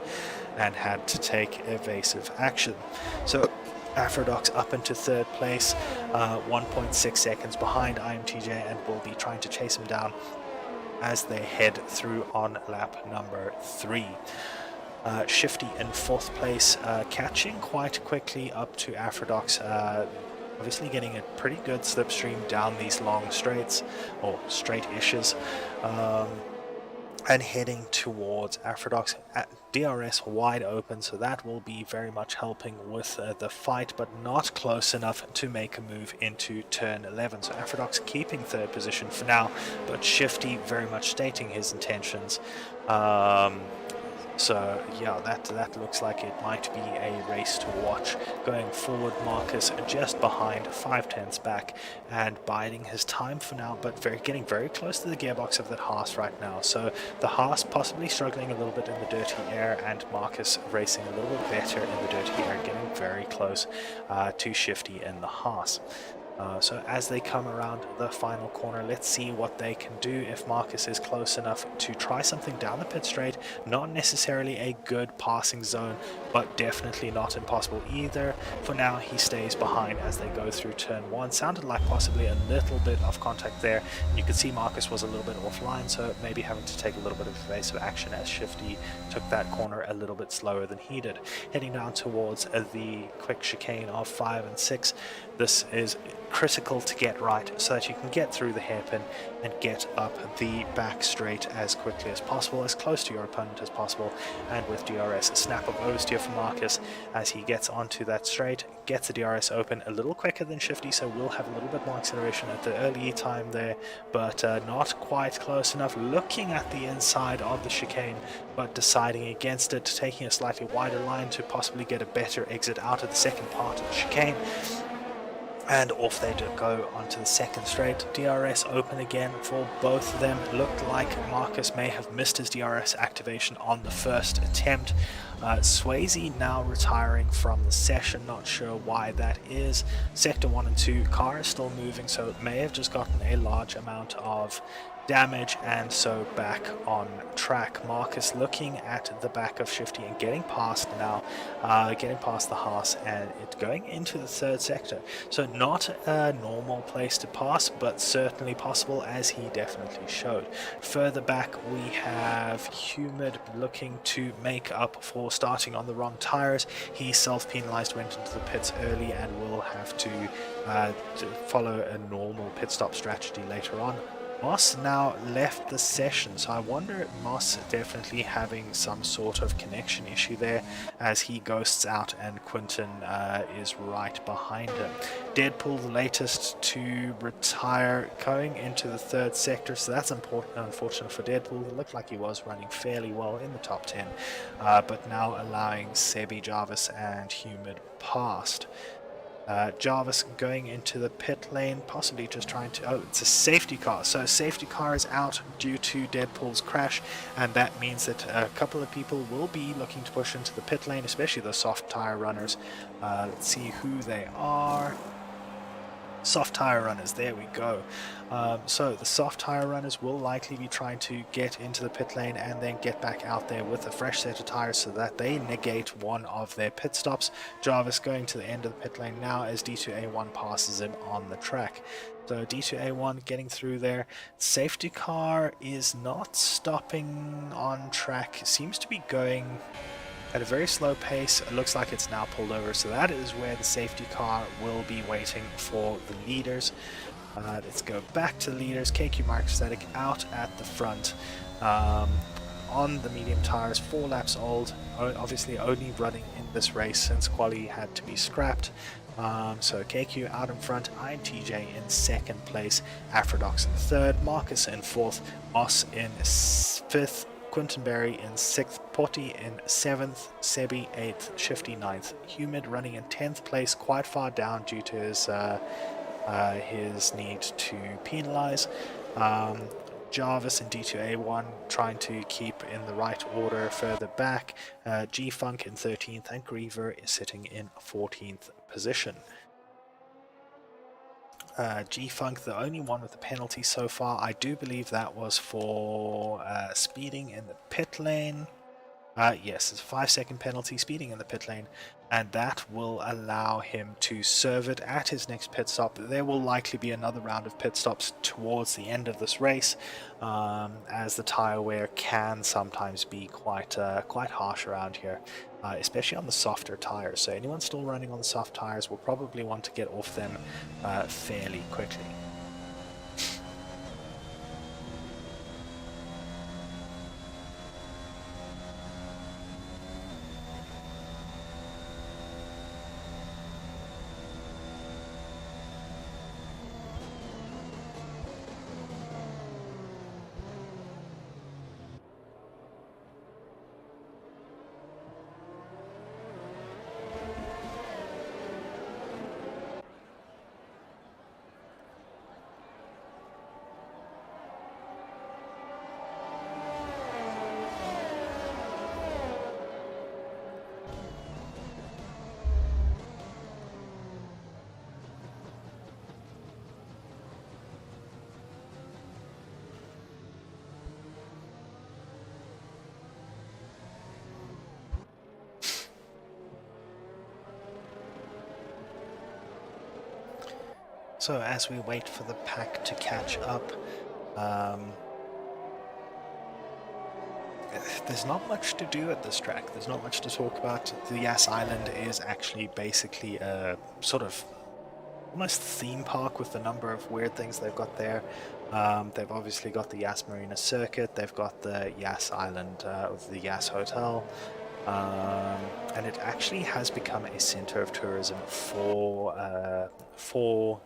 and had to take evasive action. So Aphrodux up into third place, 1.6 seconds behind IMTJ, and will be trying to chase him down as they head through on lap number 3. Shifty in fourth place, catching quite quickly up to Aphrodux, obviously getting a pretty good slipstream down these long straights, or straight-ishes, and heading towards Aphrodux. DRS wide open, so that will be very much helping with the fight, but not close enough to make a move into turn 11. So Aphrodux keeping third position for now, but Shifty very much stating his intentions. So yeah, that looks like it might be a race to watch. Going forward, Marcus just behind, 5/10ths back, and biding his time for now, but getting very close to the gearbox of that Haas right now. So the Haas possibly struggling a little bit in the dirty air, and Marcus racing a little bit better in the dirty air, getting very close to Shifty in the Haas. So as they come around the final corner, let's see what they can do. If Marcus is close enough to try something down the pit straight, not necessarily a good passing zone, but definitely not impossible either. For now, he stays behind as they go through turn 1. Sounded like possibly a little bit of contact there, and you could see Marcus was a little bit offline, so maybe having to take a little bit of evasive action as Shifty took that corner a little bit slower than he did. Heading down towards the quick chicane of 5 and 6, this is critical to get right so that you can get through the hairpin and get up the back straight as quickly as possible, as close to your opponent as possible. And with DRS, a snap of oversteer for Marcus as he gets onto that straight, gets the DRS open a little quicker than Shifty, so we'll have a little bit more acceleration at the early time there, but not quite close enough. Looking at the inside of the chicane, but deciding against it, taking a slightly wider line to possibly get a better exit out of the second part of the chicane. And off they go onto the second straight. DRS open again for both of them. Looked like Marcus may have missed his DRS activation on the first attempt. Swayze now retiring from the session, not sure why that is. Sector 1 and 2, car is still moving, so it may have just gotten a large amount of damage, and so back on track. Marcus looking at the back of Shifty and getting past now, getting past the Haas, and it going into the third sector. So not a normal place to pass, but certainly possible, as he definitely showed. Further back we have Humid looking to make up for starting on the wrong tires. He self-penalized, went into the pits early, and will have to follow a normal pit stop strategy later on. Moss now left the session, so I wonder if Moss definitely having some sort of connection issue there as he ghosts out, and Quinton is right behind him. Deadpool, the latest to retire, going into the third sector, so that's unfortunate for Deadpool. It looked like he was running fairly well in the top 10, but now allowing Sebi, Jarvis and Humid past. Jarvis going into the pit lane, possibly just trying to... Oh, it's a safety car. So safety car is out due to Deadpool's crash, and that means that a couple of people will be looking to push into the pit lane, especially the soft tire runners. Let's see who they are. Soft tire runners, there we go. So the soft tire runners will likely be trying to get into the pit lane and then get back out there with a fresh set of tires so that they negate one of their pit stops. Jarvis going to the end of the pit lane now as D2A1 passes him on the track. So D2A1 getting through there. Safety car is not stopping on track, seems to be going at a very slow pace. It looks like it's now pulled over, so that is where the safety car will be waiting for the leaders. Let's go back to the leaders. KQ Microstatic out at the front on the medium tires, 4 laps old, obviously only running in this race since quali had to be scrapped. So KQ out in front, INTJ in second place, Afrodox in third, Marcus in fourth, Moss in fifth, Quintonberry in sixth, Potty in seventh, Sebi eighth, Shifty ninth, Humid running in 10th place, quite far down due to his need to penalize. Jarvis in D2A1 trying to keep in the right order further back. G-Funk in 13th and Griever is sitting in 14th position. G-Funk, the only one with a penalty so far. I do believe that was for speeding in the pit lane. Yes, it's a 5-second penalty, speeding in the pit lane, and that will allow him to serve it at his next pit stop. There will likely be another round of pit stops towards the end of this race, as the tyre wear can sometimes be quite harsh around here, especially on the softer tyres. So anyone still running on the soft tyres will probably want to get off them fairly quickly. So as we wait for the pack to catch up, there's not much to do at this track. There's not much to talk about. The Yas Island is actually basically a sort of almost theme park with the number of weird things they've got there. They've obviously got the Yas Marina Circuit. They've got the Yas Island, the Yas Hotel. And it actually has become a center of tourism for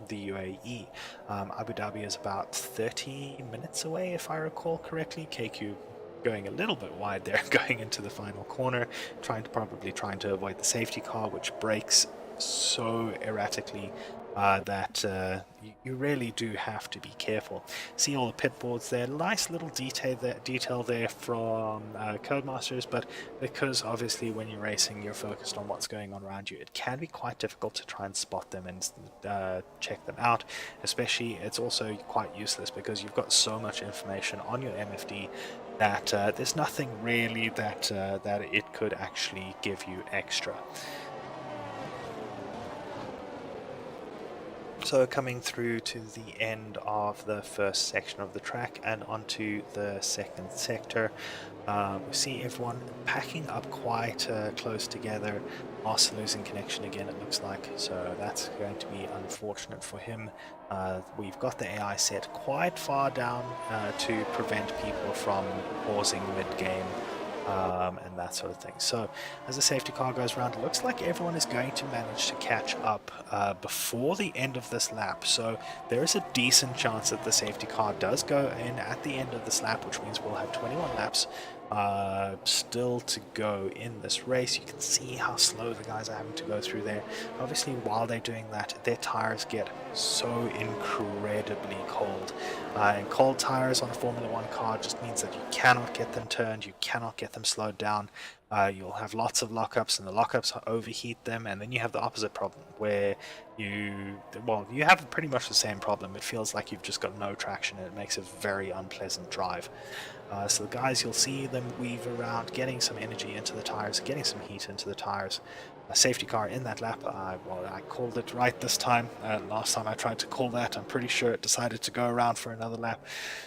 the UAE. Abu Dhabi is about 30 minutes away, if I recall correctly. KQ going a little bit wide there, going into the final corner, trying to avoid the safety car, which brakes so erratically that you really do have to be careful. See all the pit boards there, nice little detail there from Codemasters, but because obviously when you're racing you're focused on what's going on around you, it can be quite difficult to try and spot them and check them out. Especially, it's also quite useless because you've got so much information on your MFD that there's nothing really that it could actually give you extra. So coming through to the end of the first section of the track and onto the second sector, we see everyone packing up quite close together. Moss losing connection again, it looks like, so that's going to be unfortunate for him. We've got the AI set quite far down to prevent people from pausing mid-game. And that sort of thing. So as the safety car goes around, it looks like everyone is going to manage to catch up before the end of this lap. So there is a decent chance that the safety car does go in at the end of this lap, which means we'll have 21 laps still to go in this race. You can see how slow the guys are having to go through there. Obviously, while they're doing that, their tires get so incredibly cold. And cold tires on a Formula One car just means that you cannot get them turned, you cannot get them slowed down. You'll have lots of lockups, and the lockups overheat them, and then you have the opposite problem where you have pretty much the same problem. It feels like you've just got no traction, and it makes a very unpleasant drive. So the guys, you'll see them weave around, getting some energy into the tires, getting some heat into the tires. A safety car in that lap. I called it right this time. Last time I tried to call that, I'm pretty sure it decided to go around for another lap.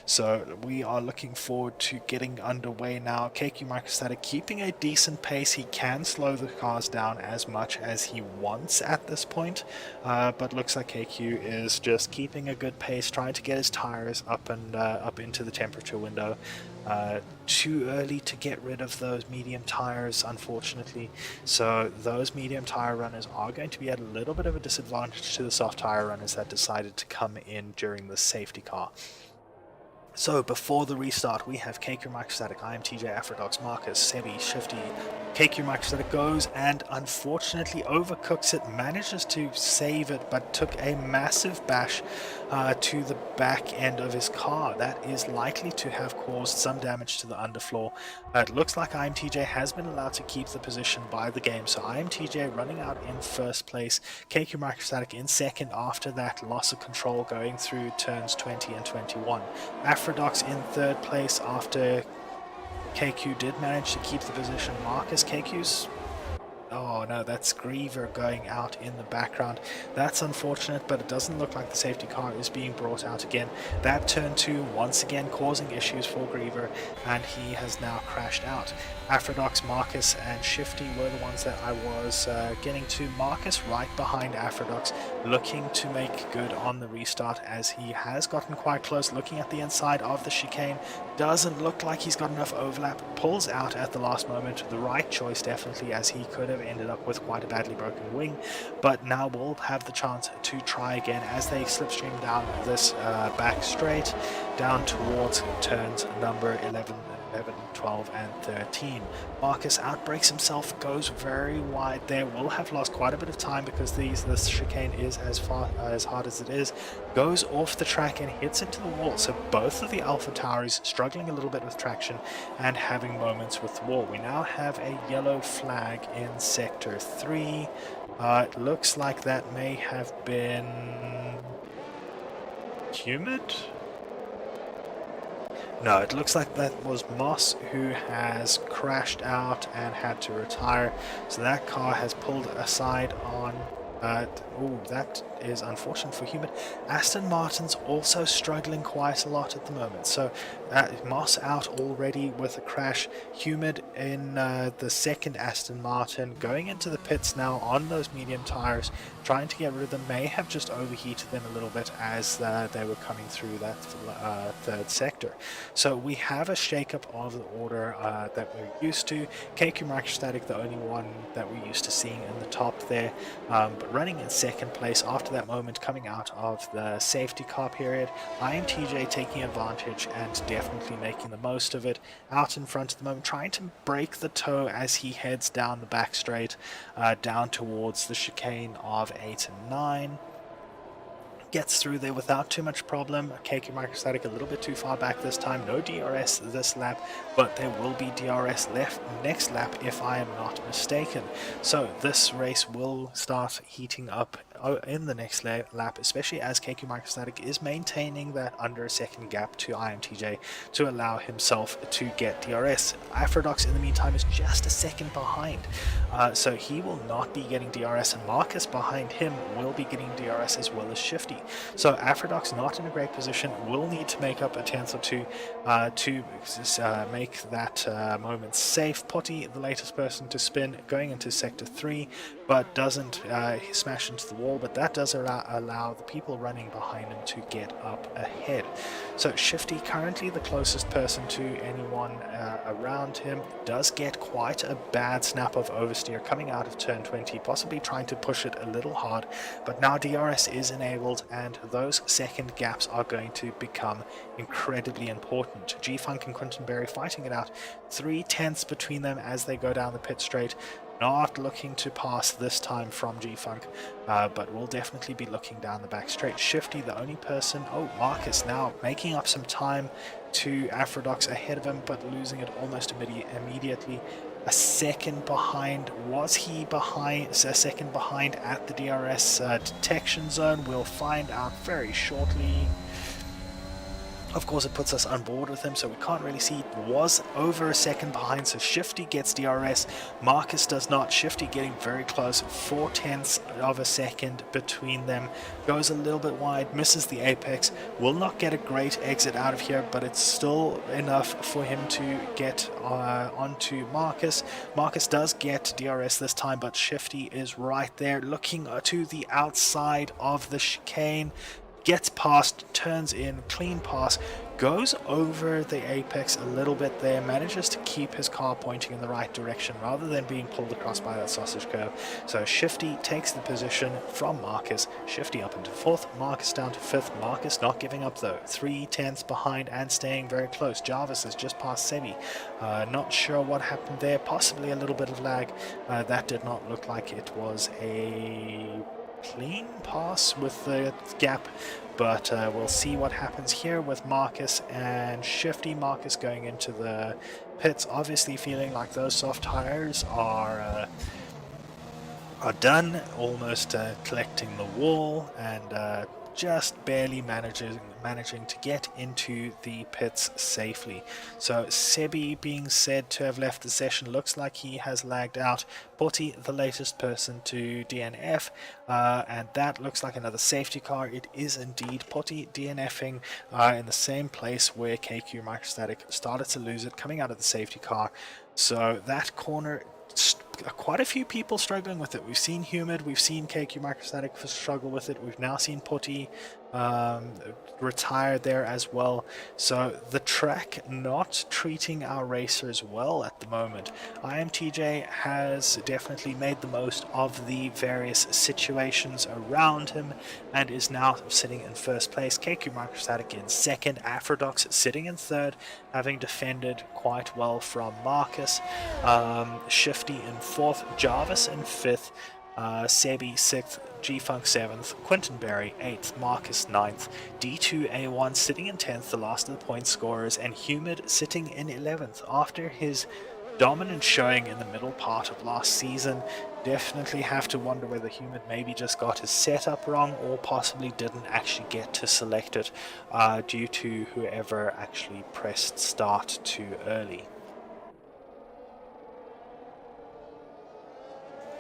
So we are looking forward to getting underway now. KQ Microstatic keeping a decent pace. He can slow the cars down as much as he wants at this point, but looks like KQ is just keeping a good pace, trying to get his tires up and up into the temperature window. Too early to get rid of those medium tires, unfortunately. So those medium tire runners are going to be at a little bit of a disadvantage to the soft tire runners that decided to come in during the safety car. So before the restart, we have KQ Microstatic, IMTJ, Afrodox, Marcus, Sebi, Shifty. KQ Microstatic goes and unfortunately overcooks it, manages to save it, but took a massive bash to the back end of his car. That is likely to have caused some damage to the underfloor. It looks like IMTJ has been allowed to keep the position by the game, so IMTJ running out in first place, KQ Microstatic in second after that loss of control going through turns 20 and 21. Afrodox in third place after KQ did manage to keep the position. Marcus, KQ's... Oh no, that's Griever going out in the background. That's unfortunate, but it doesn't look like the safety car is being brought out again. That turn 2 once again causing issues for Griever, and he has now crashed out. Afrodox, Marcus, and Shifty were the ones that I was getting to. Marcus right behind Afrodox, looking to make good on the restart as he has gotten quite close, looking at the inside of the chicane. Doesn't look like he's got enough overlap, pulls out at the last moment. The right choice definitely, as he could have ended up with quite a badly broken wing, but now will have the chance to try again as they slipstream down this back straight down towards turns number 11, 12 and 13. Marcus outbreaks himself, goes very wide there, will have lost quite a bit of time because this chicane is as hard as it is, goes off the track and hits into the wall. So both of the Alpha Towers struggling a little bit with traction and having moments with the wall. We now have a yellow flag in sector 3. It looks like that may have been humid. No, it looks like that was Moss who has crashed out and had to retire. So that car has pulled aside on... that is unfortunate for Humid. Aston Martin's also struggling quite a lot at the moment. So Moss out already with a crash. Humid in the second Aston Martin, going into the pits now on those medium tires, trying to get rid of them. May have just overheated them a little bit as they were coming through that third sector. So we have a shake-up of the order that we're used to. KQ Microstatic, the only one that we're used to seeing in the top there, but running in second place after that moment coming out of the safety car period. IMTJ taking advantage and definitely making the most of it. Out in front at the moment, trying to break the toe as he heads down the back straight, down towards the chicane of 8 and 9. Gets through there without too much problem. KQ Microstatic a little bit too far back this time. No DRS this lap, but there will be DRS left next lap if I am not mistaken. So this race will start heating up in the next lap, especially as KQ Microstatic is maintaining that under a second gap to IMTJ to allow himself to get DRS. Afrodox in the meantime is just a second behind, so he will not be getting DRS, and Marcus behind him will be getting DRS as well as Shifty. So Afrodox not in a great position, will need to make up a tenth or two to make that moment safe. Potty, the latest person to spin, going into sector 3, but doesn't smash into the wall, but that does allow the people running behind him to get up ahead. So Shifty, currently the closest person to anyone around him, does get quite a bad snap of oversteer coming out of turn 20, possibly trying to push it a little hard, but now DRS is enabled and those second gaps are going to become incredibly important. G-Funk and Quinton Berry fighting it out, 3/10 between them as they go down the pit straight. Not looking to pass this time from G-Funk, but will definitely be looking down the back straight. Shifty, the only person... Oh, Marcus now making up some time to Afrodox ahead of him, but losing it almost immediately. A second behind. Was he behind? A second behind at the DRS detection zone. We'll find out very shortly. Of course, it puts us on board with him, so we can't really see. It was over a second behind, so Shifty gets DRS. Marcus does not. Shifty getting very close. 4/10 of a second between them. Goes a little bit wide, misses the apex. Will not get a great exit out of here, but it's still enough for him to get onto Marcus. Marcus does get DRS this time, but Shifty is right there, looking to the outside of the chicane. gets past, turns in, clean pass, goes over the apex a little bit there, manages to keep his car pointing in the right direction rather than being pulled across by that sausage curve. So Shifty takes the position from Marcus. Shifty up into 4th, Marcus down to 5th. Marcus not giving up though, 3/10 behind and staying very close. Jarvis is just past Sebi. Not sure what happened there, possibly a little bit of lag. That did not look like it was a clean pass with the gap, but we'll see what happens here with Marcus and Shifty. Marcus going into the pits, obviously feeling like those soft tires are done, almost collecting the wall, and just barely managing to get into the pits safely. So Sebi being said to have left the session, looks like he has lagged out. Potty, the latest person to DNF, and that looks like another safety car. It is indeed Potty DNFing in the same place where KQ Microstatic started to lose it, coming out of the safety car. So that corner, quite a few people struggling with it. We've seen Humid, we've seen KQ Microstatic struggle with it, we've now seen Putty retired there as well. So the track not treating our racers well at the moment. IMTJ has definitely made the most of the various situations around him and is now sitting in first place. KQ Microstatic in second, Afrodox sitting in third, having defended quite well from Marcus. Shifty in fourth, Jarvis in fifth, Sebi 6th, G-Funk 7th, Quentin Berry 8th, Marcus 9th, D2A1 sitting in 10th, the last of the point scorers, and Humid sitting in 11th after his dominant showing in the middle part of last season. Definitely have to wonder whether Humid maybe just got his setup wrong or possibly didn't actually get to select it due to whoever actually pressed start too early.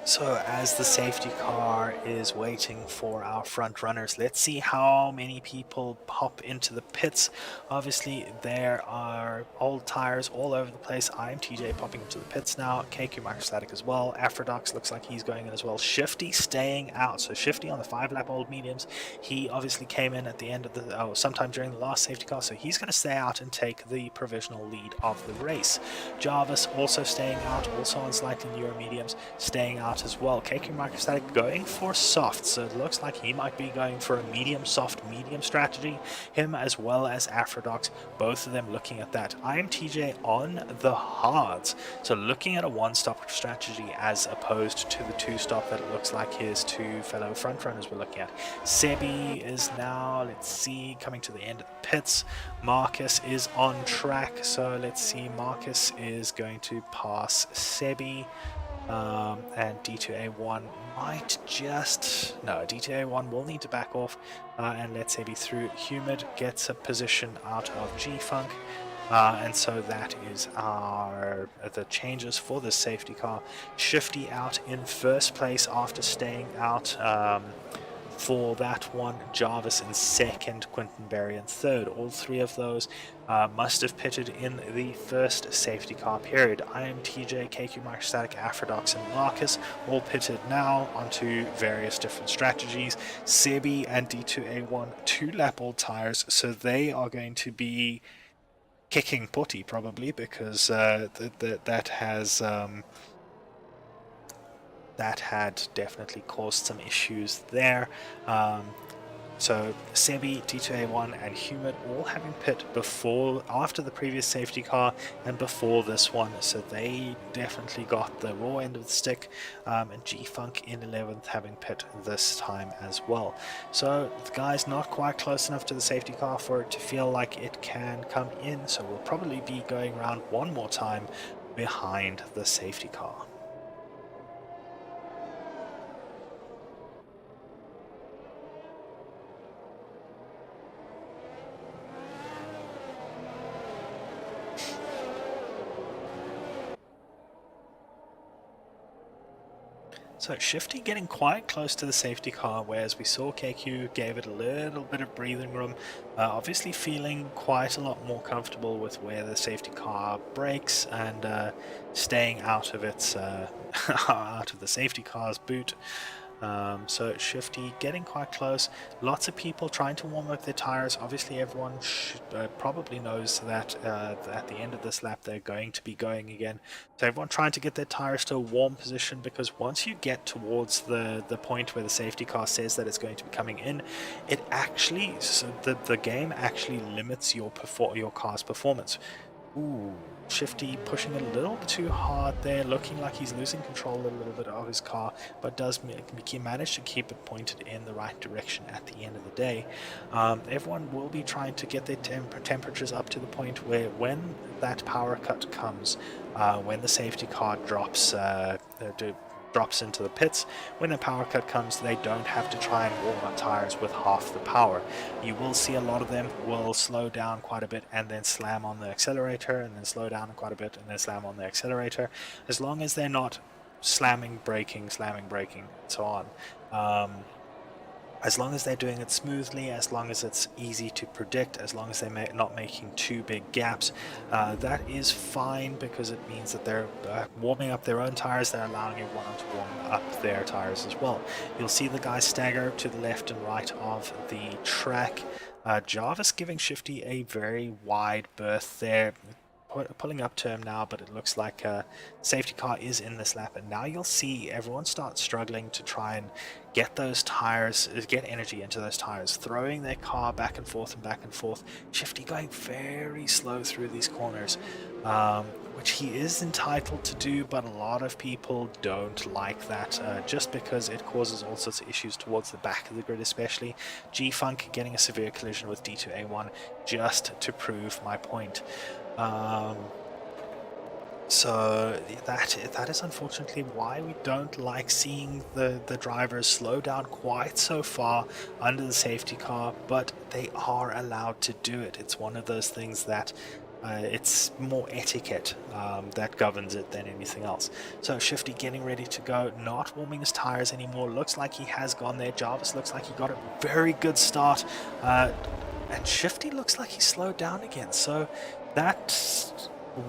So as the safety car is waiting for our front runners, let's see how many people hop into the pits. Obviously there are old tires all over the place. IMTJ popping into the pits now, KQ Microstatic as well, Afrodox looks like he's going in as well, Shifty staying out. So Shifty on the 5-lap old mediums, he obviously came in at the end of the, sometime during the last safety car, so he's going to stay out and take the provisional lead of the race. Jarvis also staying out, also on slightly newer mediums, staying out as well. KQ Microstatic going for soft, so it looks like he might be going for a medium soft medium strategy. Him as well as Afrodox, both of them looking at that. IMTJ on the hards, so looking at a one-stop strategy as opposed to the two-stop that it looks like his two fellow frontrunners were looking at. Sebi is now, let's see, coming to the end of the pits. Marcus is on track, so let's see, Marcus is going to pass Sebi. And D2A1 might just... no, D2A1 will need to back off and let Sebi through. Humid gets a position out of G-Funk, and so that is the changes for the safety car. Shifty out in first place after staying out for that one, Jarvis in second, Quentin Berry in third. All three of those must have pitted in the first safety car period. IMTJ, KQ Microstatic, Afrodox, and Marcus all pitted now onto various different strategies. Sebi and D2A1 2-lap old tires, so they are going to be kicking Putty probably, because that had definitely caused some issues there. So Sebi, D2A1, and Humid all having pit after the previous safety car and before this one, so they definitely got the raw end of the stick. And G-Funk in 11th having pit this time as well. So the guy's not quite close enough to the safety car for it to feel like it can come in, so we'll probably be going around one more time behind the safety car. So Shifty getting quite close to the safety car, whereas we saw KQ gave it a little bit of breathing room. Obviously feeling quite a lot more comfortable with where the safety car brakes and staying out of its out of the safety car's boot. So Shifty getting quite close. Lots of people trying to warm up their tires. Obviously, everyone probably knows that at the end of this lap they're going to be going again. So everyone trying to get their tires to a warm position, because once you get towards the point where the safety car says that it's going to be coming in, it actually the game actually limits your car's performance. Ooh, Shifty pushing a little too hard there, looking like he's losing control a little bit of his car, but does manage to keep it pointed in the right direction at the end of the day. Everyone will be trying to get their temperatures up to the point where when that power cut comes, when the safety car drops into the pits, when a power cut comes, they don't have to try and warm up tires with half the power. You will see a lot of them will slow down quite a bit and then slam on the accelerator, and then slow down quite a bit and then slam on the accelerator, as long as they're not slamming, braking, and so on. As long as they're doing it smoothly, as long as it's easy to predict, as long as they're not making too big gaps, that is fine, because it means that they're warming up their own tires. They're allowing everyone to warm up their tires as well. You'll see the guys stagger to the left and right of the track. Jarvis giving Shifty a very wide berth there, pulling up to him now, but it looks like safety car is in this lap, and now you'll see everyone start struggling to try and get those tires, get energy into those tires, throwing their car back and forth and back and forth. Shifty going very slow through these corners, which he is entitled to do, but a lot of people don't like that, just because it causes all sorts of issues towards the back of the grid, especially. G-Funk getting a severe collision with D2A1 just to prove my point. So that is unfortunately why we don't like seeing the drivers slow down quite so far under the safety car, but they are allowed to do it. It's one of those things that it's more etiquette that governs it than anything else. So Shifty getting ready to go, not warming his tires anymore. Looks like he has gone there. Jarvis looks like he got a very good start. And Shifty looks like he slowed down again. So that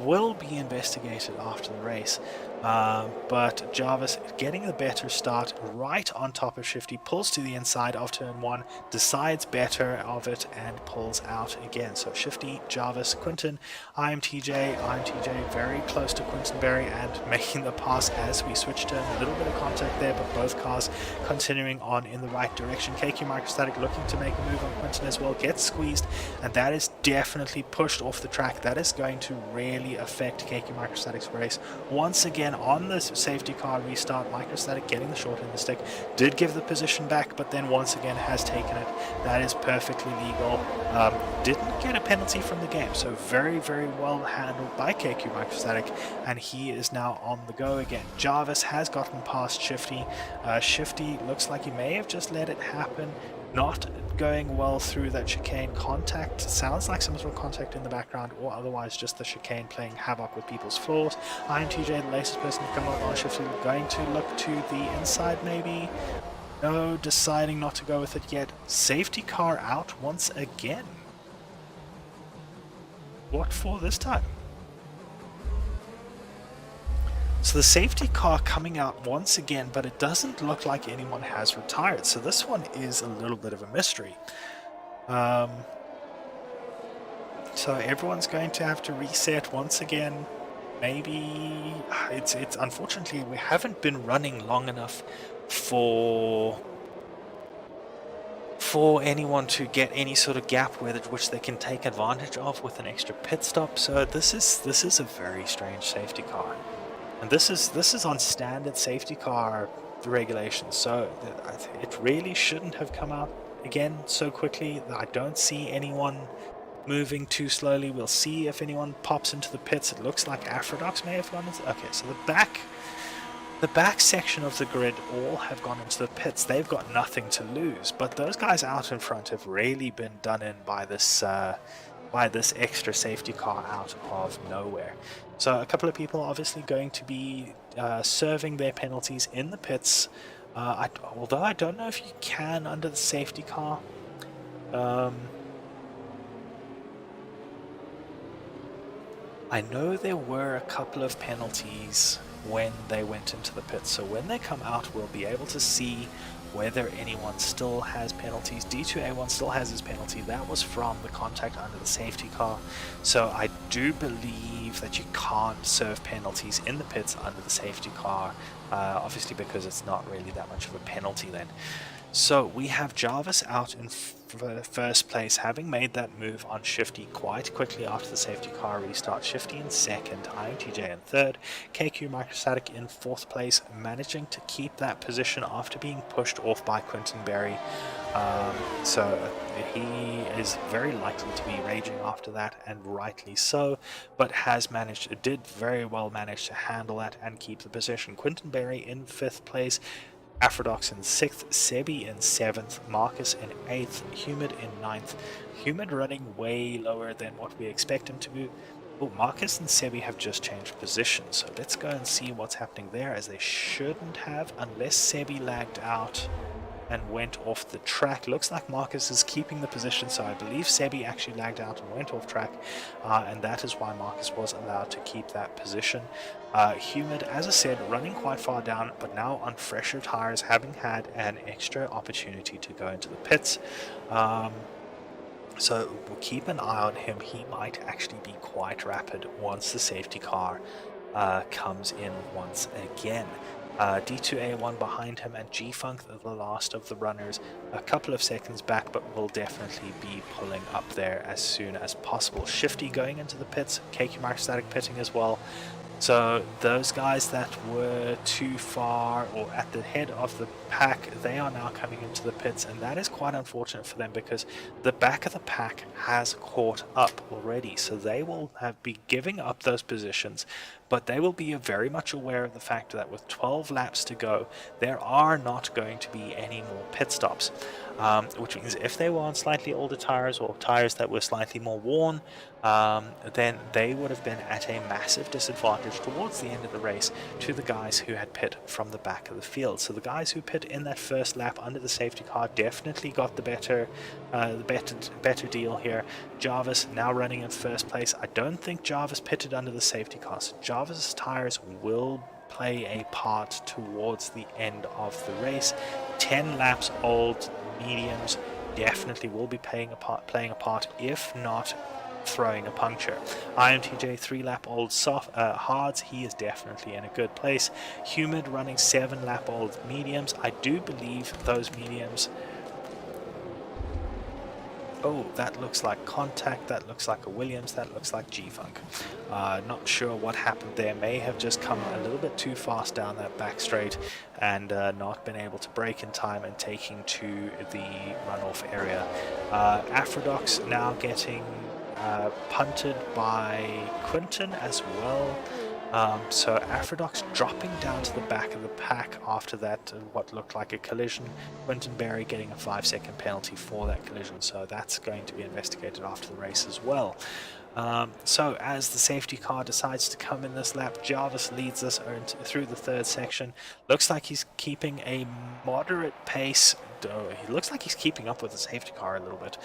will be investigated after the race. But Jarvis getting the better start right on top of Shifty, pulls to the inside of turn 1, decides better of it, and pulls out again. So Shifty, Jarvis, Quinton, IMTJ very close to Quinton Berry and making the pass as we switch turn. A little bit of contact there, but both cars continuing on in the right direction. KQ Microstatic looking to make a move on Quinton as well, gets squeezed, and that is definitely pushed off the track. That is going to really affect KQ Microstatic's race. Once again, on the safety car restart, Microstatic getting the short end of the stick, did give the position back, but then once again has taken it. That is perfectly legal. Didn't get a penalty from the game, so very, very well handled by KQ Microstatic, and he is now on the go again. Jarvis has gotten past Shifty. Shifty looks like he may have just let it happen. Not going well through that chicane. Contact sounds like some sort of contact in the background, or otherwise just the chicane playing havoc with people's floors. IMTJ, the latest person to come up on Shifty, going to look to the inside maybe. No, deciding not to go with it yet. Safety car out once again. What for this time? So the safety car coming out once again, but it doesn't look like anyone has retired. So this one is a little bit of a mystery. So everyone's going to have to reset once again. Maybe it's unfortunately we haven't been running long enough for anyone to get any sort of gap which they can take advantage of with an extra pit stop. So this is a very strange safety car. And this is on standard safety car regulations, so it really shouldn't have come out again so quickly. I don't see anyone moving too slowly. We'll see if anyone pops into the pits. It looks like Aphrodox may have gone into... Okay, so the back section of the grid all have gone into the pits. They've got nothing to lose, but those guys out in front have really been done in by this extra safety car out of nowhere. So a couple of people obviously going to be serving their penalties in the pits, although I don't know if you can under the safety car. I know there were a couple of penalties when they went into the pits. So when they come out, we'll be able to see whether anyone still has penalties. D2A1 still has his penalty. That was from the contact under the safety car. So I do believe that you can't serve penalties in the pits under the safety car, obviously because it's not really that much of a penalty then. So we have Jarvis out in first place, having made that move on Shifty quite quickly after the safety car restart. Shifty in second, IMTJ in third, KQ Microstatic in fourth place, managing to keep that position after being pushed off by Quinton Berry. So he is very likely to be raging after that, and rightly so, but did very well manage to handle that and keep the position. Quinton Berry in fifth place, Aphrodox in 6th, Sebi in 7th, Marcus in 8th, Humid in 9th. Humid running way lower than what we expect him to be. Oh, Marcus and Sebi have just changed positions, so let's go and see what's happening there, as they shouldn't have, unless Sebi lagged out and went off the track. Looks like Marcus is keeping the position, so I believe Sebi actually lagged out and went off track, and that is why Marcus was allowed to keep that position. Humid, as I said, running quite far down, but now on fresher tires, having had an extra opportunity to go into the pits. So we'll keep an eye on him. He might actually be quite rapid once the safety car comes in once again. D2A1 behind him, and G-Funk, the last of the runners, a couple of seconds back, but will definitely be pulling up there as soon as possible. Shifty going into the pits, KQ Microstatic pitting as well. So those guys that were too far or at the head of the pack, they are now coming into the pits, and that is quite unfortunate for them because the back of the pack has caught up already. So they will be giving up those positions, but they will be very much aware of the fact that with 12 laps to go, there are not going to be any more pit stops. Which means if they were on slightly older tires or tires that were slightly more worn, then they would have been at a massive disadvantage towards the end of the race to the guys who had pit from the back of the field. So the guys who pit in that first lap under the safety car definitely got the better deal here. Jarvis now running in first place. I don't think Jarvis pitted under the safety car, so Jarvis's tires will play a part towards the end of the race. 10 laps old mediums definitely will be playing a part, if not throwing a puncture. IMTJ 3-lap old hards, he is definitely in a good place. Humid running 7-lap old mediums. I do believe those mediums. Oh, that looks like contact, that looks like a Williams, that looks like G-Funk. Not sure what happened there. May have just come a little bit too fast down that back straight and not been able to brake in time and taking to the runoff area. Aphrodox now getting punted by Quinton as well. So Aphrodox dropping down to the back of the pack after that, what looked like a collision. Quinton Berry getting a 5-second penalty for that collision, so that's going to be investigated after the race as well. So as the safety car decides to come in this lap, Jarvis leads us through the third section. Looks like he's keeping a moderate pace. He looks like he's keeping up with the safety car a little bit,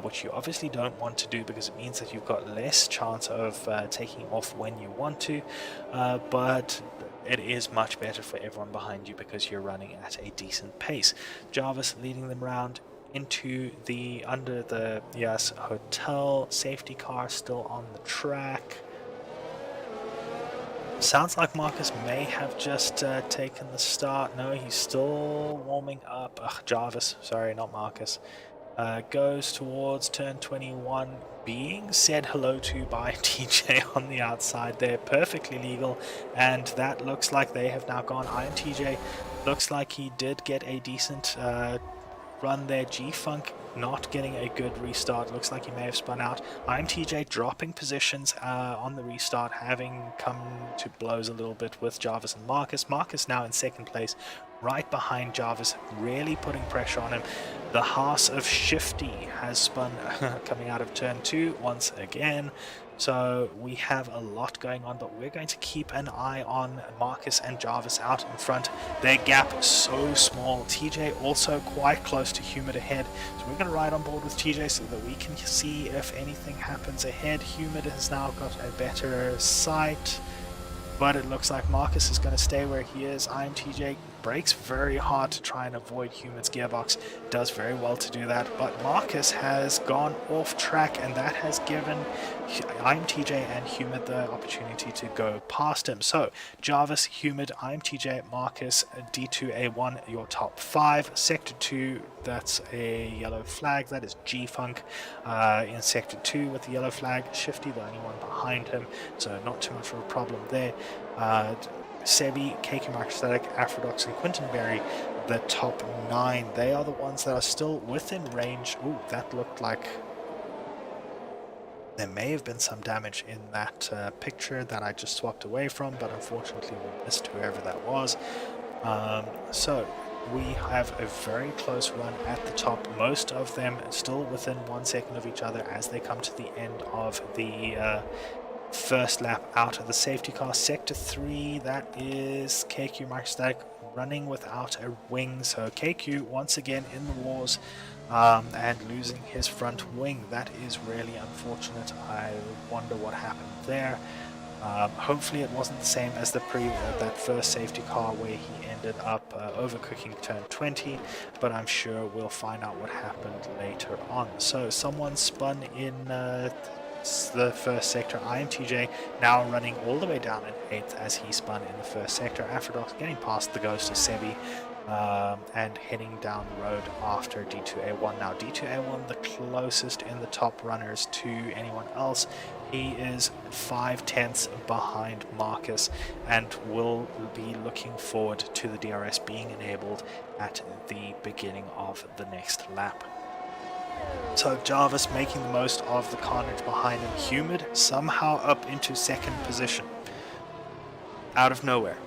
which you obviously don't want to do because it means that you've got less chance of taking off when you want to, but it is much better for everyone behind you because you're running at a decent pace. Jarvis leading them round into the under the hotel. Safety car still on the track. Sounds like Marcus may have just taken the start. No, he's still warming up. Jarvis, sorry, not Marcus. Goes towards turn 21, being said hello to by TJ on the outside there. Perfectly legal, and that looks like they have now gone. IMTJ looks like he did get a decent run there. G-Funk not getting a good restart. Looks like he may have spun out. IMTJ dropping positions on the restart, having come to blows a little bit with Jarvis and Marcus. Marcus now in second place, right behind Jarvis, really putting pressure on him. The Haas of Shifty has spun coming out of turn 2 once again. So we have a lot going on, but we're going to keep an eye on Marcus and Jarvis out in front. Their gap so small. TJ also quite close to Humid ahead. So we're going to ride on board with TJ so that we can see if anything happens ahead. Humid has now got a better sight. but it looks like Marcus is going to stay where he is. IMTJ brakes very hard to try and avoid Humid's gearbox, does very well to do that, but Marcus has gone off track, and that has given IMTJ and Humid the opportunity to go past him. So Jarvis, Humid, IMTJ, Marcus, D2A1, your top 5. Sector 2, that's a yellow flag, that is G-Funk in Sector 2 with the yellow flag. Shifty, the only one behind him, so not too much of a problem there. Sebi, KQ Microstatic, Afrodox, and Quinton Berry, the top 9. They are the ones that are still within range. Ooh, that looked like there may have been some damage in that picture that I just swapped away from, but unfortunately we missed whoever that was. So we have a very close run at the top. Most of them still within 1 second of each other as they come to the end of the first lap out of the safety car. Sector 3, that is KQ Microstatic running without a wing, so KQ once again in the wars and losing his front wing. That is really unfortunate. I wonder what happened there. Hopefully it wasn't the same as the that first safety car where he ended up overcooking turn 20, but I'm sure we'll find out what happened later on. So someone spun in the first sector. IMTJ now running all the way down in 8th as he spun in the first sector. Afrodox getting past the ghost of Sebi and heading down the road after D2A1. Now D2A1 the closest in the top runners to anyone else. He is 5/10 behind Marcus and will be looking forward to the DRS being enabled at the beginning of the next lap. So Jarvis making the most of the carnage behind him. Humid somehow up into 2nd position. Out of nowhere.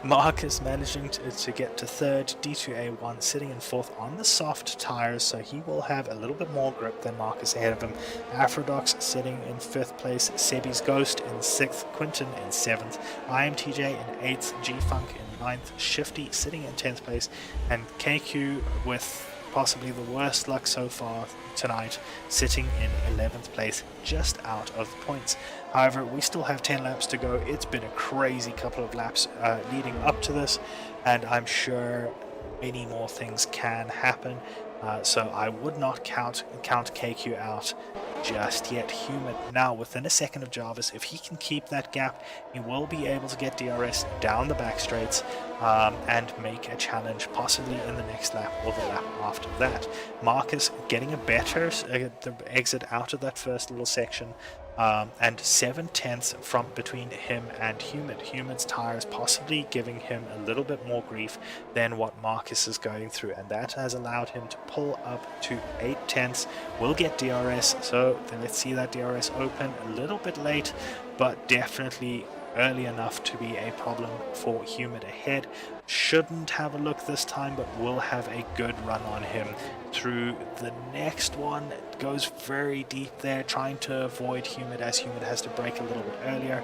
Marcus managing to get to 3rd. D2A1 sitting in 4th on the soft tires, so he will have a little bit more grip than Marcus ahead of him. Afrodox sitting in 5th place. Sebi's Ghost in 6th. Quinton in 7th. IMTJ in 8th. G-Funk in 9th. Shifty sitting in 10th place. And KQ with possibly the worst luck so far tonight, sitting in 11th place, just out of the points. However, we still have 10 laps to go. It's been a crazy couple of laps leading up to this, and I'm sure many more things can happen. So I would not count KQ out just yet. Humid now within a second of Jarvis. If he can keep that gap, he will be able to get DRS down the back straights and make a challenge possibly in the next lap or the lap after that. Marcus getting a better exit out of that first little section. And 7/10 from between him and Humid. Humid's tires possibly giving him a little bit more grief than what Marcus is going through, and that has allowed him to pull up to 8/10. We'll get DRS, so then let's see that DRS open a little bit late, but definitely early enough to be a problem for Humid ahead. Shouldn't have a look this time, but will have a good run on him through the next one. It goes very deep there, trying to avoid Humid as Humid has to brake a little bit earlier.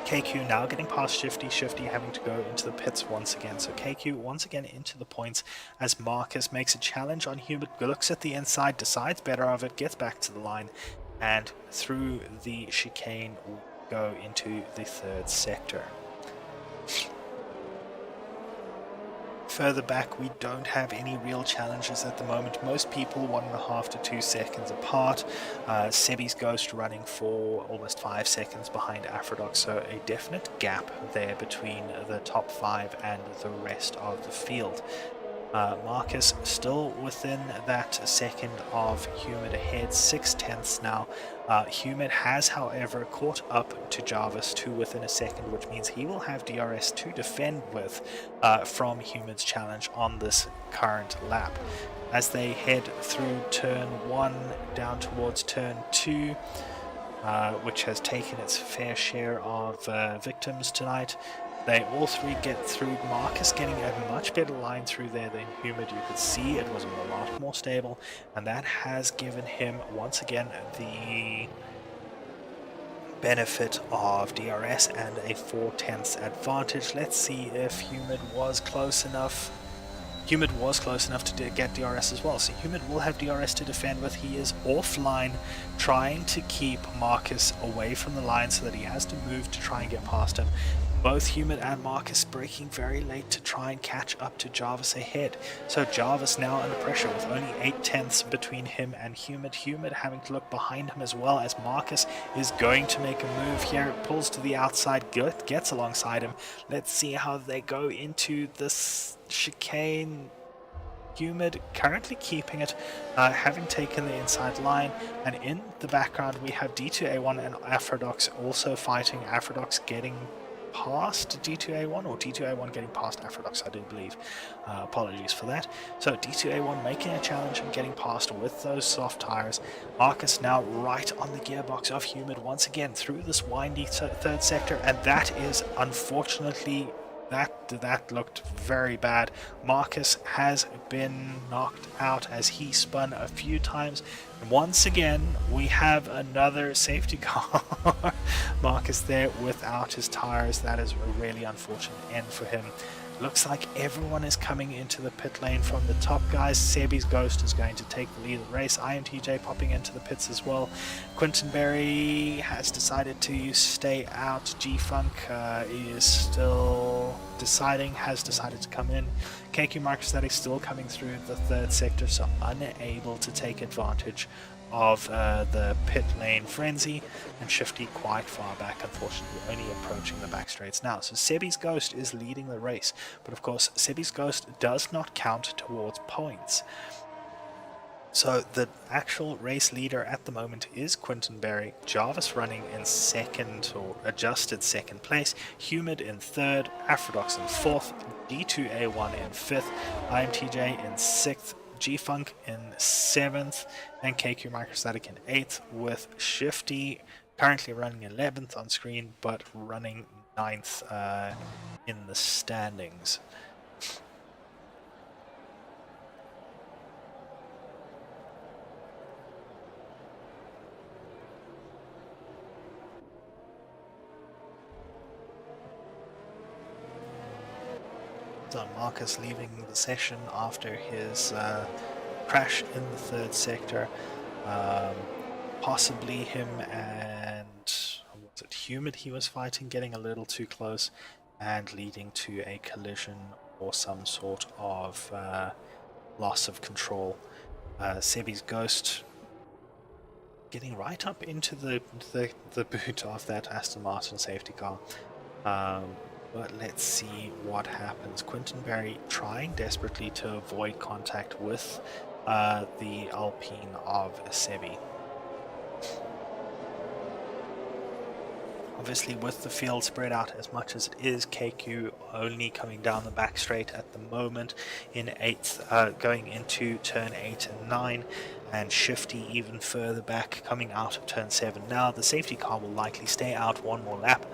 KQ now getting past Shifty having to go into the pits once again. So KQ once again into the points as Marcus makes a challenge on Humid, looks at the inside, decides better of it, gets back to the line, and through the chicane go into the 3rd sector. Further back, we don't have any real challenges at the moment. Most people 1.5 to 2 seconds apart. Sebi's Ghost running for almost 5 seconds behind Afrodox, so a definite gap there between the top 5 and the rest of the field. Marcus still within that second of Humid ahead, 6/10 now. Humid has, however, caught up to Jarvis to within a second, which means he will have DRS to defend with from Humid's challenge on this current lap. As they head through turn 1 down towards turn 2, which has taken its fair share of victims tonight. They all three get through. Marcus getting a much better line through there than Humid. You could see it was a lot more stable, and that has given him once again the benefit of DRS and a 4/10 advantage. Let's see if Humid was close enough. Humid was close enough to get DRS as well, so Humid will have DRS to defend with. He is offline, trying to keep Marcus away from the line so that he has to move to try and get past him. Both Humid and Marcus braking very late to try and catch up to Jarvis ahead. So Jarvis now under pressure with only 8/10 between him and Humid. Humid having to look behind him as well, as Marcus is going to make a move here. Pulls to the outside, gets alongside him. Let's see how they go into this chicane. Humid currently keeping it, having taken the inside line, and in the background we have D2A1 and Aphrodox also fighting. Aphrodox getting past D2A1, or D2A1 getting past Aphrodox, I do believe. Apologies for that. So D2A1 making a challenge and getting past with those soft tires. Marcus now right on the gearbox of Humid once again through this windy third sector, and that is unfortunately that looked very bad. Marcus has been knocked out as he spun a few times. And once again, we have another safety car. Marcus there without his tires. That is a really unfortunate end for him. Looks like everyone is coming into the pit lane from the top, guys. Sebi's Ghost is going to take the lead of the race. IMTJ popping into the pits as well. Quinton Berry has decided to stay out. G-Funk is still has decided to come in. KQ Microstatic still coming through the third sector, so unable to take advantage of the pit lane frenzy, and Shifty quite far back, unfortunately only approaching the back straights now. So Sebi's Ghost is leading the race, but of course Sebi's Ghost does not count towards points. So the actual race leader at the moment is Quinton Berry. Jarvis running in second, or adjusted second place, Humid in third, Aphrodox in fourth, D2A1 in fifth, IMTJ in sixth, G-Funk in 7th, and KQ Microstatic in 8th, with Shifty currently running 11th on screen, but running 9th in the standings. So Marcus leaving the session after his crash in the third sector. Possibly him and was it Humid he was fighting, getting a little too close and leading to a collision or some sort of loss of control. Sebi's Ghost getting right up into the boot of that Aston Martin safety car. But let's see what happens. Quinton Berry trying desperately to avoid contact with the Alpine of Sebi. Obviously, with the field spread out as much as it is, KQ only coming down the back straight at the moment in 8th, going into turn 8 and 9, and Shifty even further back coming out of turn 7. Now, the safety car will likely stay out one more lap,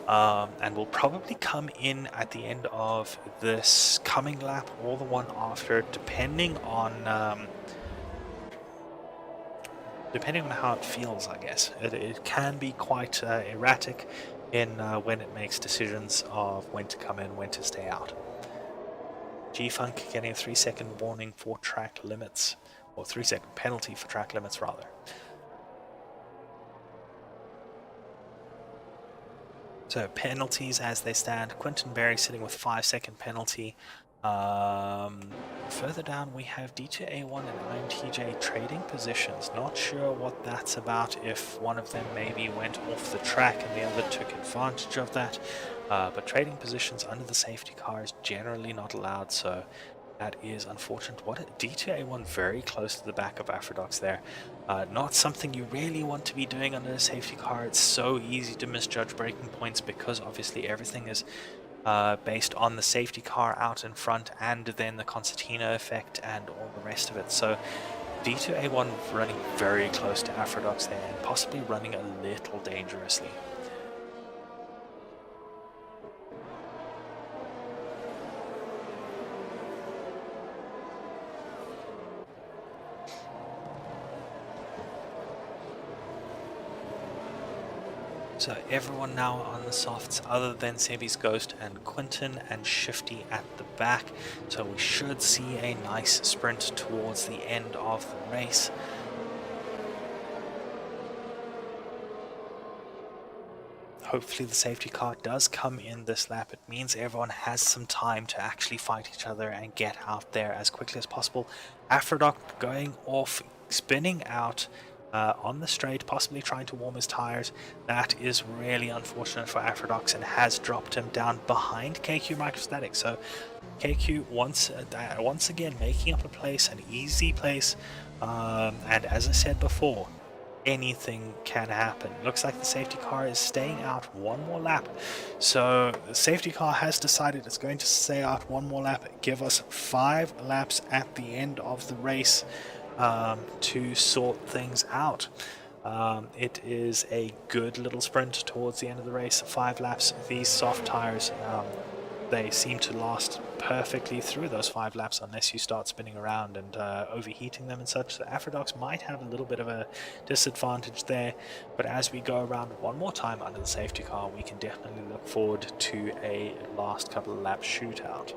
and will probably come in at the end of this coming lap or the one after, depending on how it feels, I guess. It can be quite erratic in when it makes decisions of when to come in, when to stay out. G-Funk getting a 3-second warning for track limits, or 3-second penalty for track limits rather. So penalties as they stand, Quinton Berry sitting with 5-second penalty. Further down we have D2A1 and IMTJ trading positions. Not sure what that's about, if one of them maybe went off the track and the other took advantage of that. But trading positions under the safety car is generally not allowed, so that is unfortunate. D2A1 very close to the back of Aphrodox there. Not something you really want to be doing under a safety car. It's so easy to misjudge braking points because obviously everything is based on the safety car out in front and then the concertina effect and all the rest of it. So D2A1 running very close to Aphrodox there and possibly running a little dangerously. So everyone now on the softs other than Sebi's Ghost and Quinton and Shifty at the back. So we should see a nice sprint towards the end of the race. Hopefully the safety car does come in this lap. It means everyone has some time to actually fight each other and get out there as quickly as possible. Aphrodite going off, spinning out on the straight, possibly trying to warm his tires. That is really unfortunate for Aphrodite and has dropped him down behind KQ Microstatics. So KQ once again making up a place, an easy place, and as I said before, anything can happen. Looks like the safety car is staying out one more lap. So the safety car has decided it's going to stay out one more lap, give us 5 laps at the end of the race to sort things out. It is a good little sprint towards the end of the race. 5 laps. These soft tires, they seem to last perfectly through those 5 laps unless you start spinning around and overheating them and such. So Aphrodite might have a little bit of a disadvantage there, but as we go around one more time under the safety car, we can definitely look forward to a last couple of lap shootout.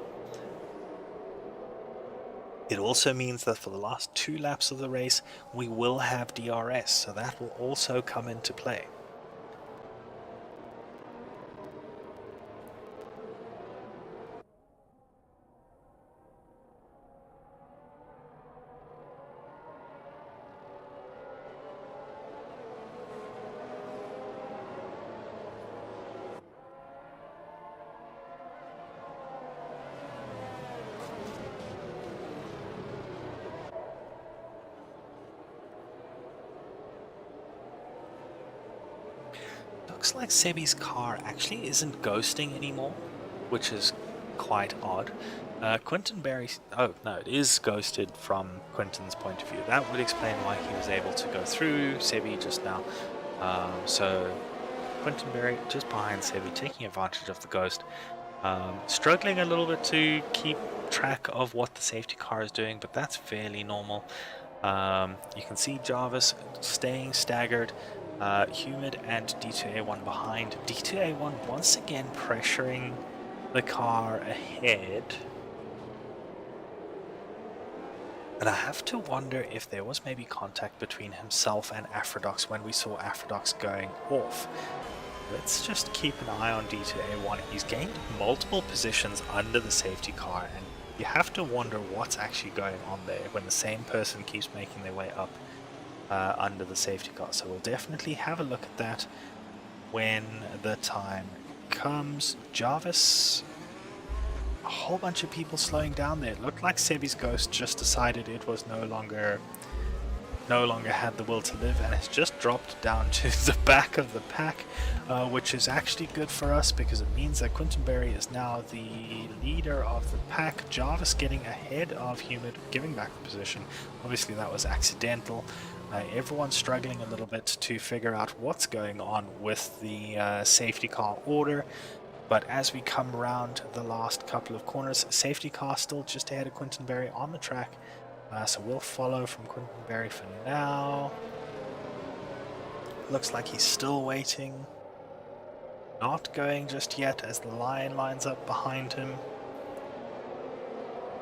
It also means that for the last 2 laps of the race, we will have DRS, so that will also come into play. Looks like Sebi's car actually isn't ghosting anymore, which is quite odd. Quinton Berry... Oh, no, it is ghosted from Quinton's point of view. That would explain why he was able to go through Sebi just now. So Quinton Berry just behind Sebi, taking advantage of the ghost. Struggling a little bit to keep track of what the safety car is doing, but that's fairly normal. You can see Jarvis staying staggered. Humid and D2A1 behind. D2A1 once again pressuring the car ahead. And I have to wonder if there was maybe contact between himself and Aphrodite when we saw Aphrodite going off. Let's just keep an eye on D2A1. He's gained multiple positions under the safety car, and you have to wonder what's actually going on there when the same person keeps making their way up under the safety car. So we'll definitely have a look at that when the time comes. Jarvis, a whole bunch of people slowing down there. It looked like Sebi's ghost just decided it was no longer had the will to live and has just dropped down to the back of the pack, which is actually good for us because it means that Quinton Berry is now the leader of the pack. Jarvis getting ahead of Humid, giving back the position. Obviously that was accidental. Everyone's struggling a little bit to figure out what's going on with the safety car order. But as we come around the last couple of corners, safety car still just ahead of Quinton Berry on the track. So we'll follow from Quinton Berry for now. Looks like he's still waiting. Not going just yet as the line lines up behind him.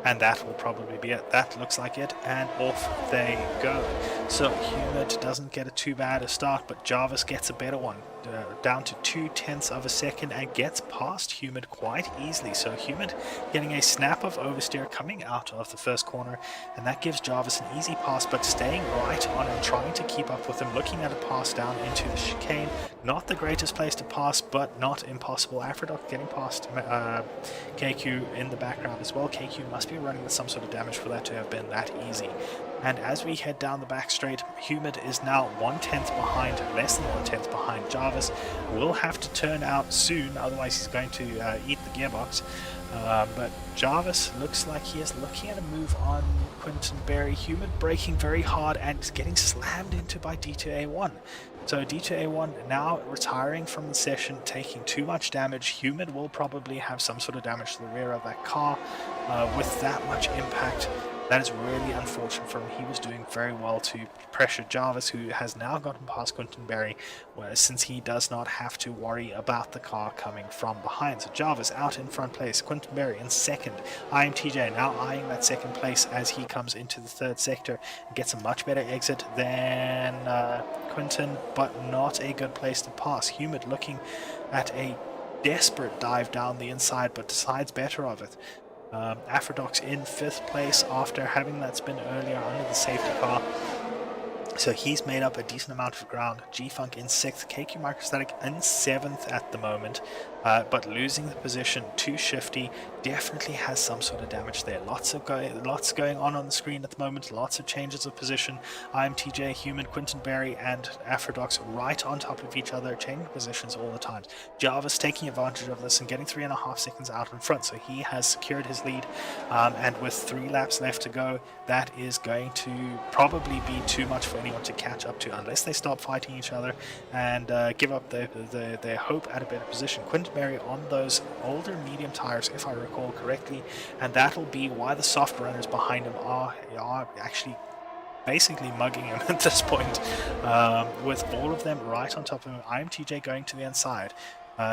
And that will probably be it. That looks like it, and off they go. So Humid doesn't get a too bad a start, but Jarvis gets a better one, down to 0.2 of a second, and gets past Humid quite easily. So Humid getting a snap of oversteer coming out of the first corner, and that gives Jarvis an easy pass, but staying right on and trying to keep up with him, looking at a pass down into the chicane. Not the greatest place to pass, but not impossible. Aphrodite getting past KQ in the background as well. KQ must be running with some sort of damage for that to have been that easy. And as we head down the back straight, Humid is now 1/10 behind, less than 1/10 behind Jarvis. Will have to turn out soon, otherwise he's going to eat the gearbox. But Jarvis looks like he is looking at a move on Quinton Berry. Humid braking very hard and getting slammed into by D2A1. So D2A1 now retiring from the session, taking too much damage. Humid will probably have some sort of damage to the rear of that car with that much impact. That is really unfortunate for him. He was doing very well to pressure Jarvis, who has now gotten past Quentin Berry, since he does not have to worry about the car coming from behind. So Jarvis out in front place, Quentin Berry in second. IMTJ now eyeing that second place as he comes into the third sector and gets a much better exit than Quentin, but not a good place to pass. Humid looking at a desperate dive down the inside, but decides better of it. Aphrodoc's in 5th place after having that spin earlier under the safety car. So he's made up a decent amount of ground. G-Funk in 6th, KQ Microstatic in 7th at the moment, but losing the position to Shifty definitely has some sort of damage there. Lots going on the screen at the moment, lots of changes of position. IMTJ, Human, Quentin Berry, and Aphrodoc's right on top of each other, changing positions all the time. Jarvis taking advantage of this and getting 3.5 seconds out in front, so he has secured his lead, and with 3 laps left to go, that is going to probably be too much for anyone to catch up to unless they stop fighting each other and give up their hope at a better position. Quentin Berry on those older medium tires, if I recall correctly, and that'll be why the soft runners behind him are actually basically mugging him at this point, with all of them right on top of him. IMTJ going to the inside.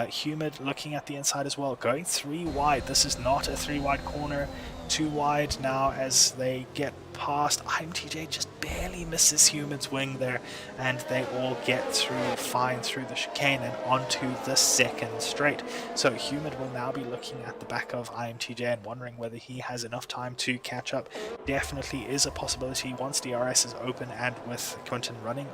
Humid looking at the inside as well, going 3 wide. This is not a 3 wide corner. 2 wide now as they get past. IMTJ just barely misses Humid's wing there, and they all get through fine through the chicane and onto the second straight. So Humid will now be looking at the back of IMTJ and wondering whether he has enough time to catch up. Definitely is a possibility once DRS is open, and with Quentin running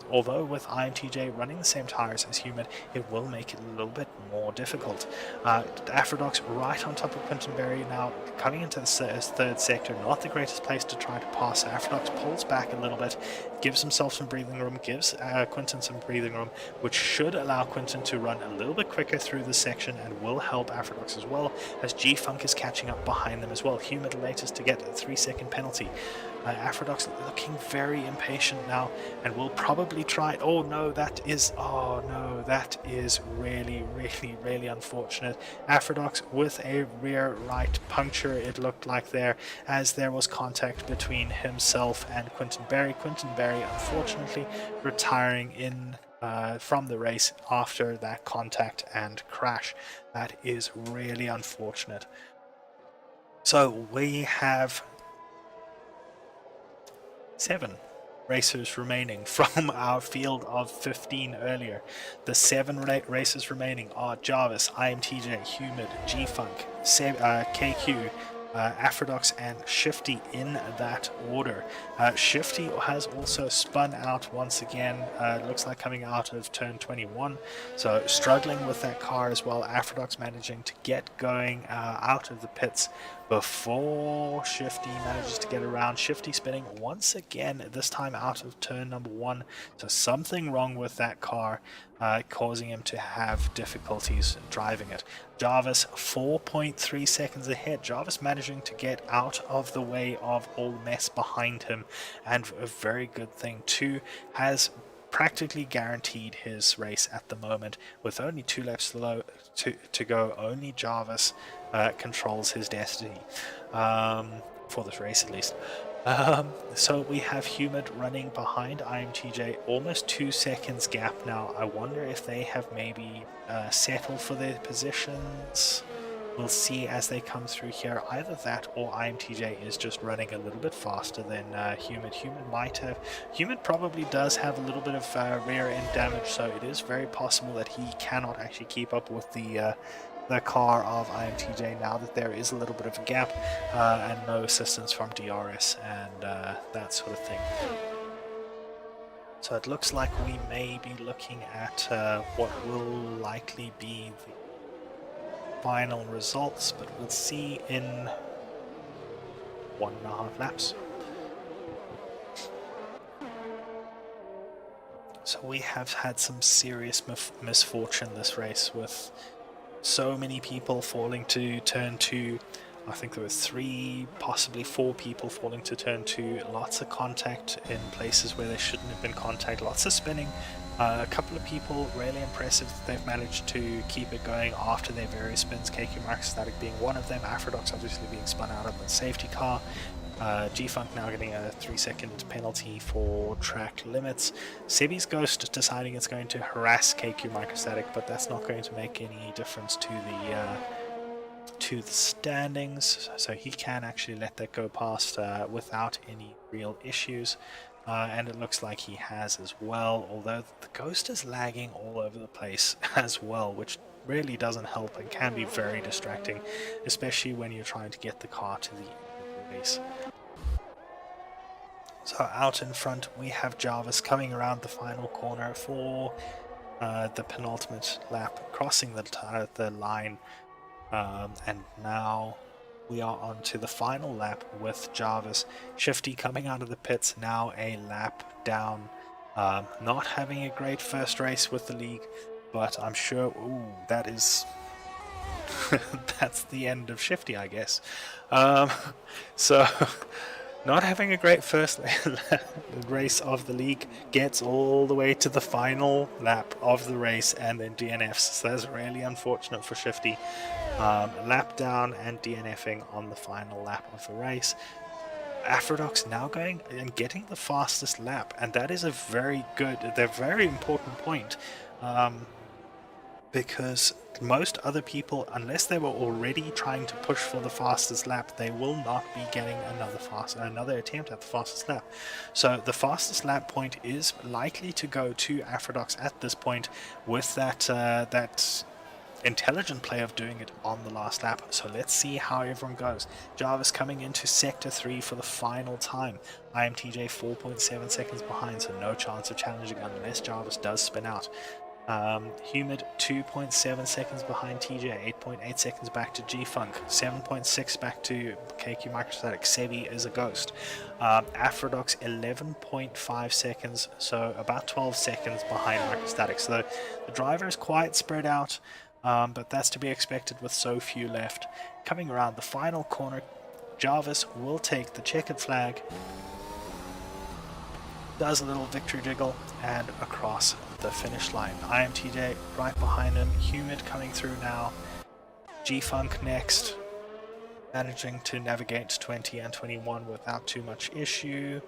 although with IMTJ running the same tires as Humid, it will make it a little bit more difficult. Aphrodoc's right on top of Quentin Berry now, coming into the third sector, not the greatest place to try to pass. Aphrodox pulls back a little bit, gives himself some breathing room, gives Quentin some breathing room, which should allow Quentin to run a little bit quicker through the section and will help Aphrodox as well, as G-Funk is catching up behind them as well. Humid latest to get a 3-second penalty. Aphrodox looking very impatient now and will probably try. Oh no, that is really, really, really unfortunate. Aphrodox with a rear right puncture, it looked like there, as there was contact between himself and Quentin Berry. Quentin Berry unfortunately retiring in from the race after that contact and crash. That is really unfortunate. So we have 7 racers remaining from our field of 15 earlier. The 7 racers remaining are Jarvis, IMTJ, Humid, G-Funk, KQ, Aphrodox, and Shifty in that order. Shifty has also spun out once again, looks like coming out of turn 21, so struggling with that car as well. Aphrodox managing to get going out of the pits before Shifty manages to get around. Shifty spinning once again, this time out of turn number 1, so something wrong with that car, causing him to have difficulties driving it. Jarvis 4.3 seconds ahead. Jarvis managing to get out of the way of all mess behind him, and a very good thing too, has practically guaranteed his race at the moment. With only 2 laps to go, only Jarvis controls his destiny, for this race at least. So we have Humid running behind IMTJ, almost 2 seconds gap now. I wonder if they have maybe settled for their positions. We'll see as they come through here. Either that or IMTJ is just running a little bit faster than Humid. Humid probably does have a little bit of rear end damage, so it is very possible that he cannot actually keep up with the car of IMTJ now that there is a little bit of a gap and no assistance from DRS and that sort of thing. So it looks like we may be looking at what will likely be the final results, but we'll see in 1.5 laps. So we have had some serious misfortune this race, with so many people falling to turn 2. I think there were 3, possibly 4 people falling to turn 2. Lots of contact in places where there shouldn't have been contact. Lots of spinning A couple of people really impressive that they've managed to keep it going after their various spins. KQ Microstatic being one of them. Afrodox obviously being spun out of the safety car. G-Funk now getting a 3-second penalty for track limits. Sebi's Ghost deciding it's going to harass KQ Microstatic, but that's not going to make any difference to the standings, so he can actually let that go past without any real issues. And it looks like he has as well, although the Ghost is lagging all over the place as well, which really doesn't help and can be very distracting, especially when you're trying to get the car to the end of the race. So out in front we have Jarvis coming around the final corner for the penultimate lap, crossing the line, and now we are on to the final lap with Jarvis. Shifty coming out of the pits, now a lap down. Not having a great first race with the league, but I'm sure, that is that's the end of Shifty, I guess. So not having a great first race of the league, gets all the way to the final lap of the race and then DNFs. So that's really unfortunate for Shifty. Lap down and DNFing on the final lap of the race. Afrodox now going and getting the fastest lap, and that is a very important point. Because most other people, unless they were already trying to push for the fastest lap, they will not be getting another attempt at the fastest lap. So the fastest lap point is likely to go to Afrodox at this point, with that intelligent play of doing it on the last lap. So let's see how everyone goes. Jarvis coming into sector 3 for the final time. IMTJ 4.7 seconds behind, so no chance of challenging unless Jarvis does spin out. Humid 2.7 seconds behind TJ, 8.8 seconds back to G-Funk, 7.6 back to KQ Microstatic. Sebi is a ghost. Afrodox 11.5 seconds, so about 12 seconds behind Microstatic. So the driver is quite spread out, but that's to be expected with so few left. Coming around the final corner, Jarvis will take the checkered flag, does a little victory jiggle, and across the finish line. IMTJ right behind him, Humid coming through now, G-Funk next, managing to navigate 20 and 21 without too much issue,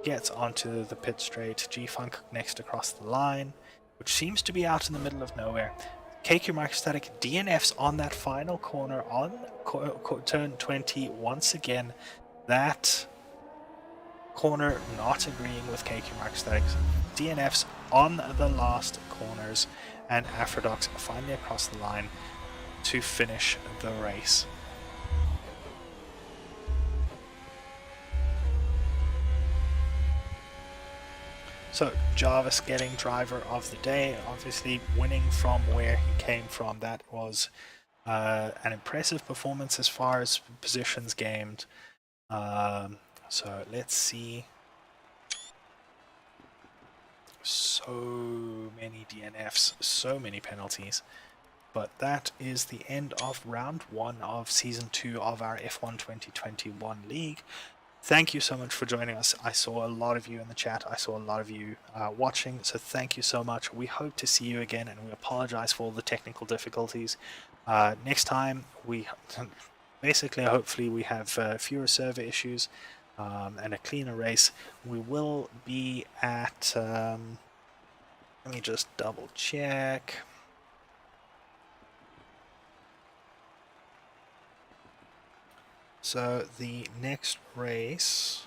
gets onto the pit straight, G-Funk next across the line, which seems to be out in the middle of nowhere. KQ Microstatic DNFs on that final corner on turn 20 once again. That corner not agreeing with KQ Microstatics. DNFs on the last corners, and Afrodox finally across the line to finish the race. So Jarvis getting driver of the day, obviously winning from where he came from. That was an impressive performance as far as positions gained. So let's see. So many DNFs, so many penalties. But that is the end of round 1 of season 2 of our F1 2021 league. Thank you so much for joining us. I saw a lot of you in the chat. I saw a lot of you watching, so thank you so much. We hope to see you again, and we apologize for all the technical difficulties. Next time, we basically, hopefully, we have fewer server issues and a cleaner race. We will be at, let me just double check. So the next race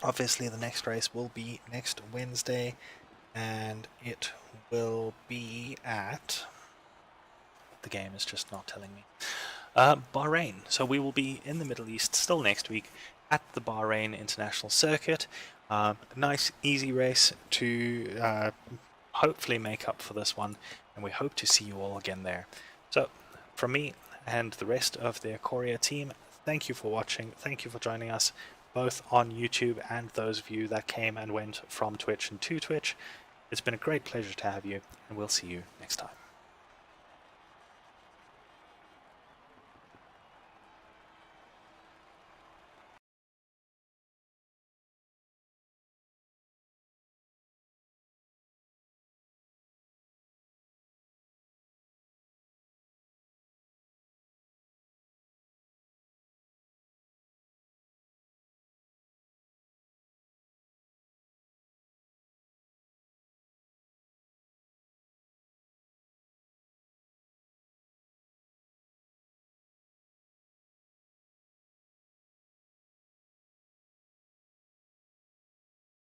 obviously the next race will be next Wednesday, and it will be at, the game is just not telling me, Bahrain. So we will be in the Middle East still next week at the Bahrain International Circuit. A nice easy race to hopefully make up for this one, and we hope to see you all again there. So from me and the rest of the Ikoria team, thank you for watching, thank you for joining us both on YouTube and those of you that came and went from Twitch and to Twitch. It's been a great pleasure to have you, and we'll see you next time.